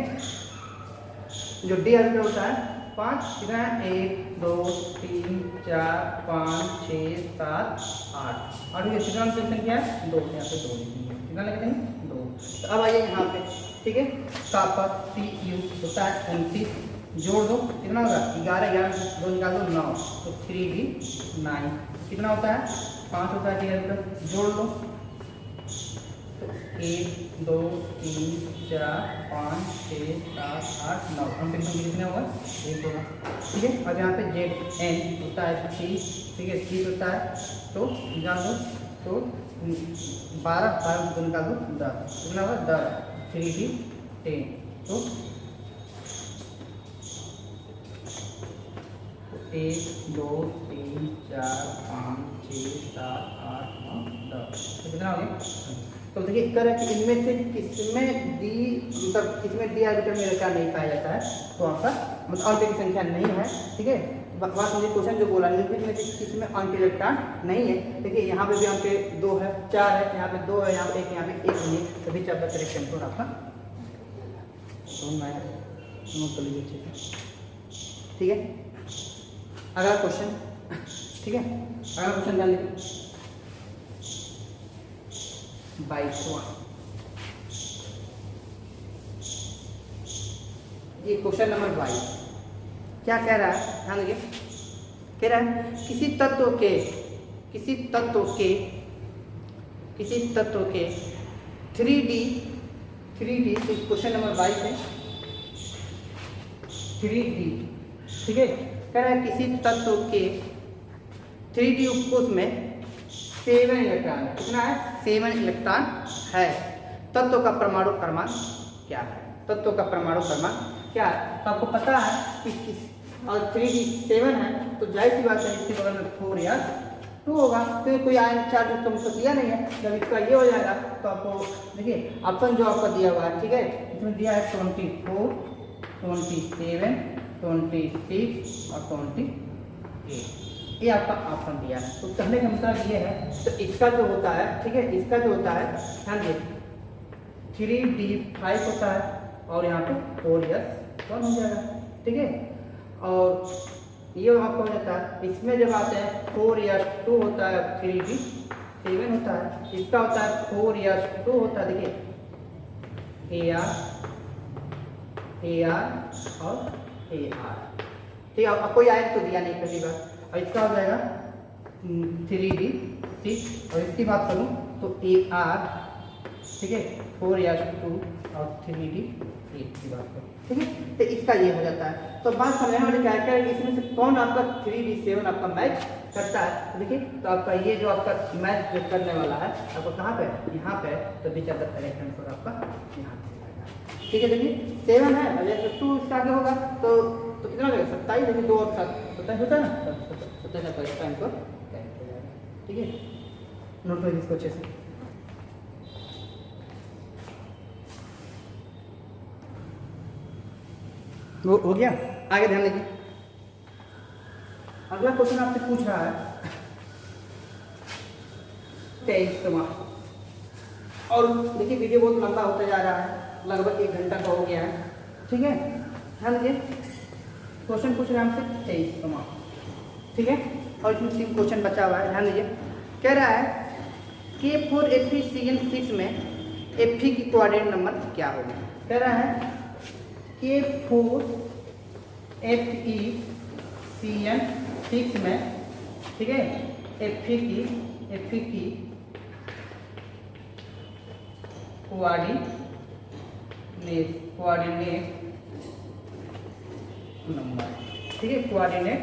जो डी ऑर्बिटल होता है 5, कितना है? 1 2 3 4 5 6 7 8 और ये कितना संख्या है? 2, यहाँ पे 2 लिखेंगे, कितना लिखते हैं? 2। तो अब आइए यहाँ पे, ठीक है, कापर Cu होता है 29, जोड़ दो, कितना होगा? 11 11 2 निकाल दो 9, तो 3d9 कितना होता है? 5 होता है, डी ऑर्बिटल, जोड़ लो, तो 1 2 3 4 5 6 7 8 9, हम कितना होगा? 1 होगा, ठीक है। और यहाँ पे Zn होता है 30, ठीक है, 30 होता है, तो जान दो, तो 12 12 को निकाल दो 10, कितना होगा? 10, 3d10, तो 1 2 3 4 5 6 7 8 9 10, तो कितना हो गया? तो देखिए कर कि इनमें से किसमें डी, मतलब किसमें डी ऑर्बिटल में इलेक्ट्रॉन नहीं पाया जाता है, तो आपका मतलब अंक की संख्या नहीं है, ठीक है। बात मुझे क्वेश्चन जो बोला लिक्विड में से किसमें अंक इलेक्ट्रॉन नहीं है, देखिए यहाँ पे भी अंक 2 है, 4 है, यहाँ पे 2 है, यहाँ पे 1, यहाँ पे 1 नहीं है, तभी आपका करेक्ट आंसर आपका नोट कर लीजिए अच्छे से, ठीक है। अगला क्वेश्चन, ठीक है, अगला क्वेश्चन ध्यान लीजिए 22वां। ये क्वेश्चन नंबर 22 क्या कह रहा है? ध्यान दीजिए, कह रहा है किसी तत्व के 3D, क्वेश्चन नंबर 22 है 3D, ठीक है, कह रहा है किसी तत्व के 3D उपकोष में 7 इलेक्ट्रॉन, कितना है? 7 इलेक्ट्रॉन है। तत्व का परमाणु क्रमांक क्या है? तत्व का परमाणु क्रमांक क्या है? तो आपको पता है कि और 3d7 है, तो जाहिर सी बात है इसके बगल में 4 या 2 होगा, तो कोई आयन चार्ज तुमको दिया नहीं है। जब इसका ये हो जाएगा तो आपको देखिए ऑप्शन जो आपका दिया हुआ है, ठीक है, इसमें दिया है 24 27 26 और 28, ये आपका ऑप्शन दिया है। तो कहने का मतलब ये है, तो इसका जो होता है, ठीक है, इसका जो होता है ध्यान दिए 3d5 होता है और यहाँ पे 4s1 हो जाएगा, ठीक है। और ये आपका हो जाता है, इसमें जब आते हैं 4s2 होता है, 3d7 होता है, इसका होता है 4s2 होता है, देखिए AR और AR, ठीक है। कोई आयन तो दिया नहीं पहली बार, और इसका हो जाएगा 3d6, और इसकी बात करूँ तो AR, ठीक है, 4s2 और 3d8 की बात करूँ, ठीक है, तो इसका ये हो जाता है। तो बात समझने वाली क्या है कि इसमें से कौन आपका 3d7 आपका मैच करता है, तो देखिए तो आपका ये जो आपका मैच जो करने वाला है आपको कहाँ पे? यहाँ पे, तो बीच का करेक्ट आंसर आपका यहाँ पे आएगा, ठीक है। देखिए 7 है और ये 2 इसका आगे होगा, तो कितना हो जाएगा? 27, देखिए 2 और 7 27 होता है ना, 27 आपका इसका आंसर करेक्ट हो जाएगा, ठीक है। नोट कर इसको अच्छे से। वो हो गया, आगे ध्यान दीजिए। अगला क्वेश्चन आपसे पूछ रहा है 23वां, और देखिए वीडियो बहुत लंबा होता जा रहा है, लगभग 1 घंटा का हो गया है, ठीक है। ध्यान दीजिए क्वेश्चन पूछ रहे हैं हमसे 23 मार्क्स, ठीक है। और इसमें 3 क्वेश्चन बचा हुआ है, ध्यान दीजिए। कह रहा है कि K4FeCN6 में Fe की कोऑर्डिनेट नंबर क्या होगा। कह रहा है K4FeCN6 में, ठीक है, Fe की कोऑर्डिनेट नंबर, ठीक है, कोऑर्डिनेट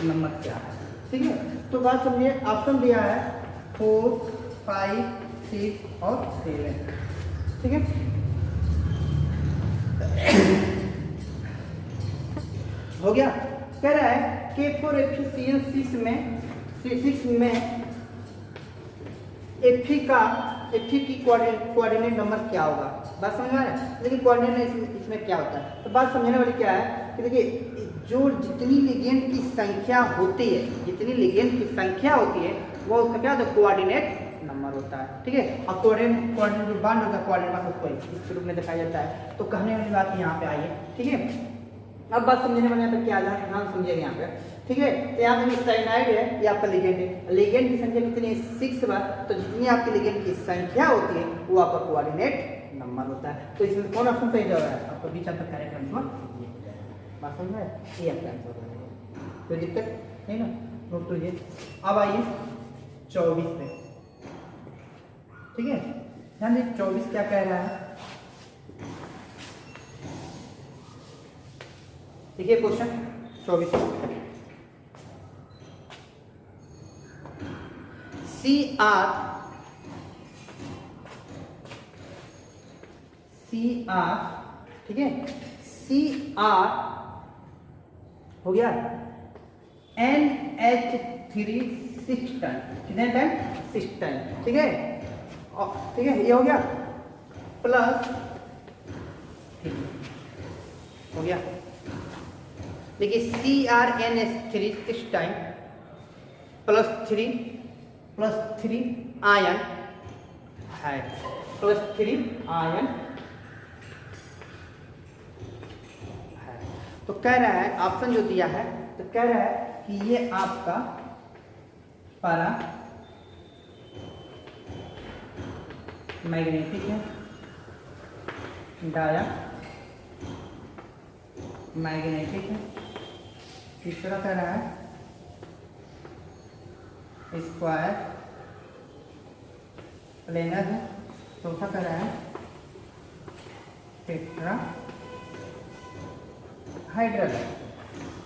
नंबर क्या है, ठीक है। तो बात समझिए, ऑप्शन दिया है 4, 5, 6 और 7, ठीक है। हो गया। कह रहा है K4FeCN6 में Fe की कोऑर्डिनेट नंबर क्या होगा। बात समझ में आ रहा है। लेकिन कोऑर्डिनेट इसमें क्या होता है, तो बात समझने वाली क्या है कि देखिए, जो जितनी लिगेंड की संख्या होती है, वो उसका क्या होता है, कोऑर्डिनेट नंबर होता है, ठीक है। और कोऑर्डिनेट जो बांड होता है, कोऑर्डिनेट बांड उसको इस रूप में दिखाया जाता है। तो कहने वाली बात यहाँ पे आई है, ठीक है। अब बात समझने वाले यहाँ पे क्या ध्यान समझिएगा यहाँ पे, ठीक है। तो यहाँ पे साइनाइड है, ये आपका लिगेंड है। लिगेंड की संख्या कितनी है, 6 बार। तो जितनी आपकी लिगेंड की संख्या होती है वो आपका कोऑर्डिनेट नंबर होता है। तो इसमें कौन ऑप्शन सही होगा, आपका बीच आंसर करेक्ट आंसर। बात समझ में, ये आपका आंसर होगा, कोई दिक्कत नहीं ना, नोट कीजिए। अब आइए 24 पे, ठीक है। ध्यान दीजिए 24 क्या कह रहा है, देखिए क्वेश्चन 24। CR, ठीक है, CR हो गया NH3 6 टन, कितने टन, 6 टन, ठीक है। ठीक है, ये हो गया प्लस हो गया। देखिए CrNH3 6 टाइम प्लस 3 आयन है, प्लस 3 आयन है। तो कह रहा है, ऑप्शन जो दिया है, तो कह रहा है कि ये आपका पारा मैग्नेटिक है, डाया मैग्नेटिक है, तीसरा कह रहा है स्क्वायर प्लेनर है, चौथा कह रहा है टेट्रा हाइड्रल है।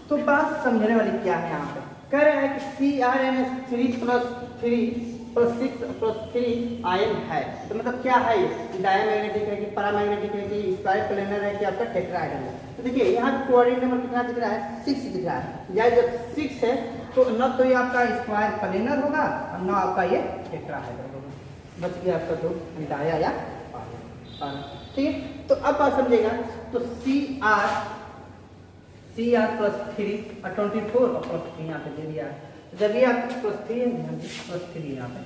तो बात समझने वाली क्या है यहाँ पे, कह रहा है कि CrNH3 प्लस 3 आयन है। तो मतलब क्या है, ये डायमैग्नेटिक है कि पैरामैग्नेटिक है कि स्क्वायर प्लेनर है कि आपका टेट्राहाइड्रल है। तो देखिए यहाँ कोऑर्डिनेट नंबर कितना दिख रहा है, 6 दिख रहा है। या जब 6 है तो न तो ये आपका स्क्वायर प्लेनर होगा और न आपका ये टेट्राहाइड्रल होगा। बच गया आपका तो डाया या पारा, ठीक है। तो अब बात समझिएगा, तो CR प्लस 3 और 24 और प्लस 3 यहाँ पे दे दिया है। जब ये आपको प्लस 3 है, प्लस 3 यहाँ पे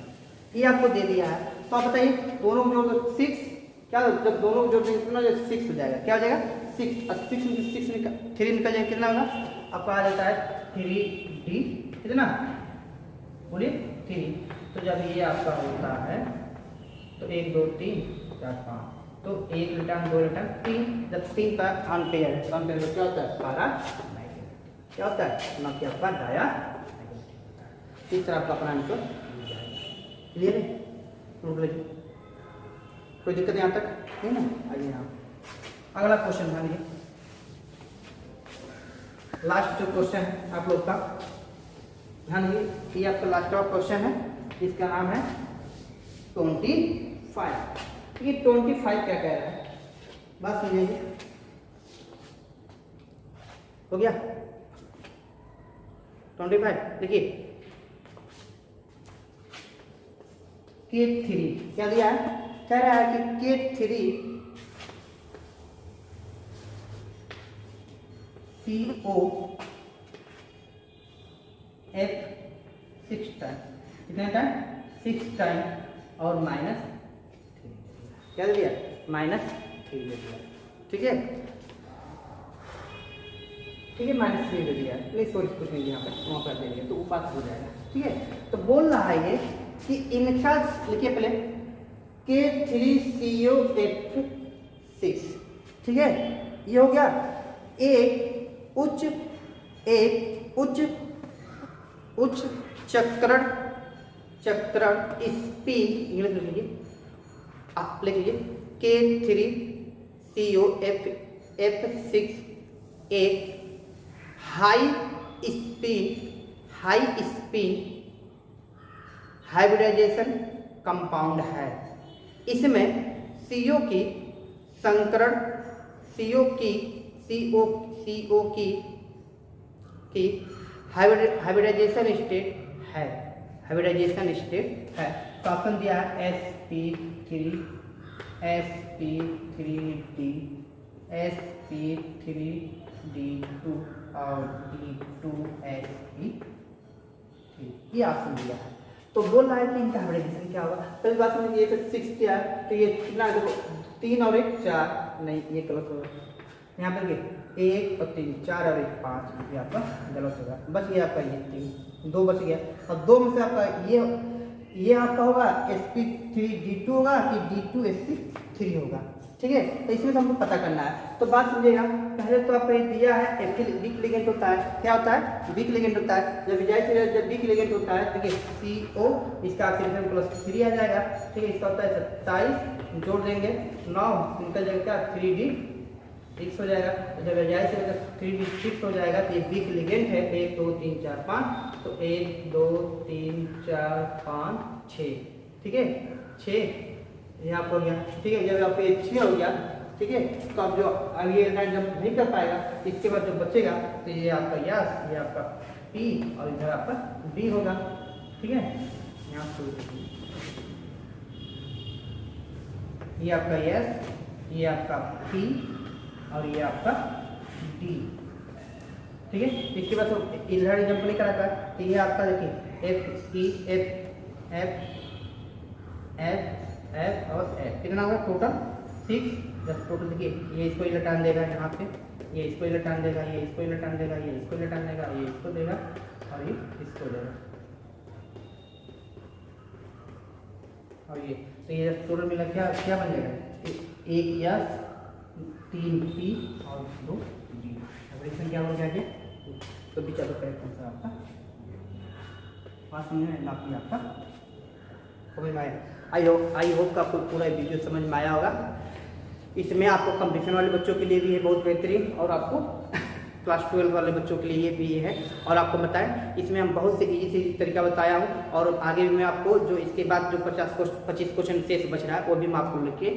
ये आपको दे दिया है। तो आप बताइए, दोनों जोड़ दो 6, क्या जब दोनों जोड़ देंगे कितना, 6 हो जाएगा। क्या हो जाएगा, 6 और 6 में 6 3 निकल जाएगा, कितना होगा आपका आ जाता है 3D, कितना बोलिए 3। तो जब ये आपका होता है तो 1 2 3 4 5, तो 1 रिटर्न 2 रिटर्न 3। जब 3 का अनपेयर है, अनपेयर क्या होता है, पारा क्या होता है ना, कि आपका डाया। इस तरह आपका अपना आंसर क्लियर है, कोई दिक्कत यहाँ तक है ना। आइए यहाँ अगला क्वेश्चन ध्यान दीजिए, लास्ट जो क्वेश्चन है आप लोग का, ध्यान दीजिए। ये आपका लास्ट ऑफ क्वेश्चन है, इसका नाम है 25। ये 25 क्या कह रहा है, बात सुनिए। हो गया 25, देखिए K3 क्या दिया है, कह रहा है कि K3 COF 6 टाइम, कितने टाइम, 6 टाइम और -3 क्या दिया, -3 दिया, ठीक है। ठीक है, -3 दे दिया, नहीं सॉरी कुछ नहीं यहाँ पर, वहाँ पर दे दिया, तो वो बात हो जाएगा। ठीक है, तो बोल रहा है ये कि इनका लिखिए पहले K3COF6, ठीक है, ये हो गया एक उच्च चक्रण स्पिन, इंग्लिश में लिखिए, आप लिख लीजिए K3COF6 एक हाई स्पिन हाइब्रिडाइजेशन कंपाउंड है। इसमें CO की संकरण CO की हाइब्रिडाइजेशन स्टेट है, तो ऑप्शन दिया है sp3d और D2sp3, ये ऑप्शन दिया है। तो बोल रहा है कि इनका हाइब्रिडाइजेशन क्या होगा। पहली बात समझिए, ये तो 6 क्या है, तो ये कितना देखो 3 और 1 4, नहीं ये गलत होगा, यहाँ पर 1 और 3 4 और 1 5, ये आपका गलत होगा, बच गया आपका ये 3, 2 बच गया, और 2 में से आपका ये आपका होगा sp3d2 होगा कि D2sp3 होगा। ठीक है, तो इसमें तो हमको पता करना है, तो बात समझिएगा। पहले तो आपको ये दिया है वीक लिगेंड होता है, क्या होता है, वीक लिगेंड होता है। जब वीक लिगेंड होता है, ठीक है, CO इसका ऑक्सीजन +3 आ जाएगा। ठीक है, इसका होता है 27, जोड़ देंगे 9 निकल जाएगा 3D 6 हो जाएगा। तो जब जाए से 3D 6 हो जाएगा, तो ये वीक लिगेंड है 1 2 3 4 5, तो 1 2 3 4 5 6, ठीक है 6 यहाँ पर हो गया। ठीक है, जब आपको 6 हो गया, ठीक है, तो आप जो आगे लाइन जब नहीं कर पाएगा, इसके बाद जो बचेगा तो ये आपका यस, ये आपका P और इधर आपका D होगा। ठीक है, यहाँ ये आपका यस, ये आपका P और ये आपका D। ठीक है, इसके बाद इधर जब नहीं कराता, तो ये आपका देखिए F और F कितना होगा टोटल 6। जब टोटल देखिए, ये इसको लटान देगा यहाँ पे, ये इसको लटान देगा, ये इसको लटान देगा, ये इसको लटान देगा, ये इसको देगा और ये इसको देगा, और ये तो ये टोटल मिला क्या बन जाएगा, 1 यस 3 P और 2 D। ऑपरेशन क्या हो जाएगा, तो भी चलो करेक्ट आंसर आपका पास में है, बाकी आपका समझ में आया। आई होप का आपको पूरा वीडियो समझ में आया होगा। इसमें आपको कंपटीशन वाले बच्चों के लिए भी है बहुत बेहतरीन, और आपको क्लास 12 वाले बच्चों के लिए भी है। और आपको बताएं, इसमें हम बहुत से इजी तरीका बताया हूँ, और आगे भी मैं आपको जो इसके बाद जो 25 क्वेश्चन शेष बच रहा है वो भी मैं आपको लेके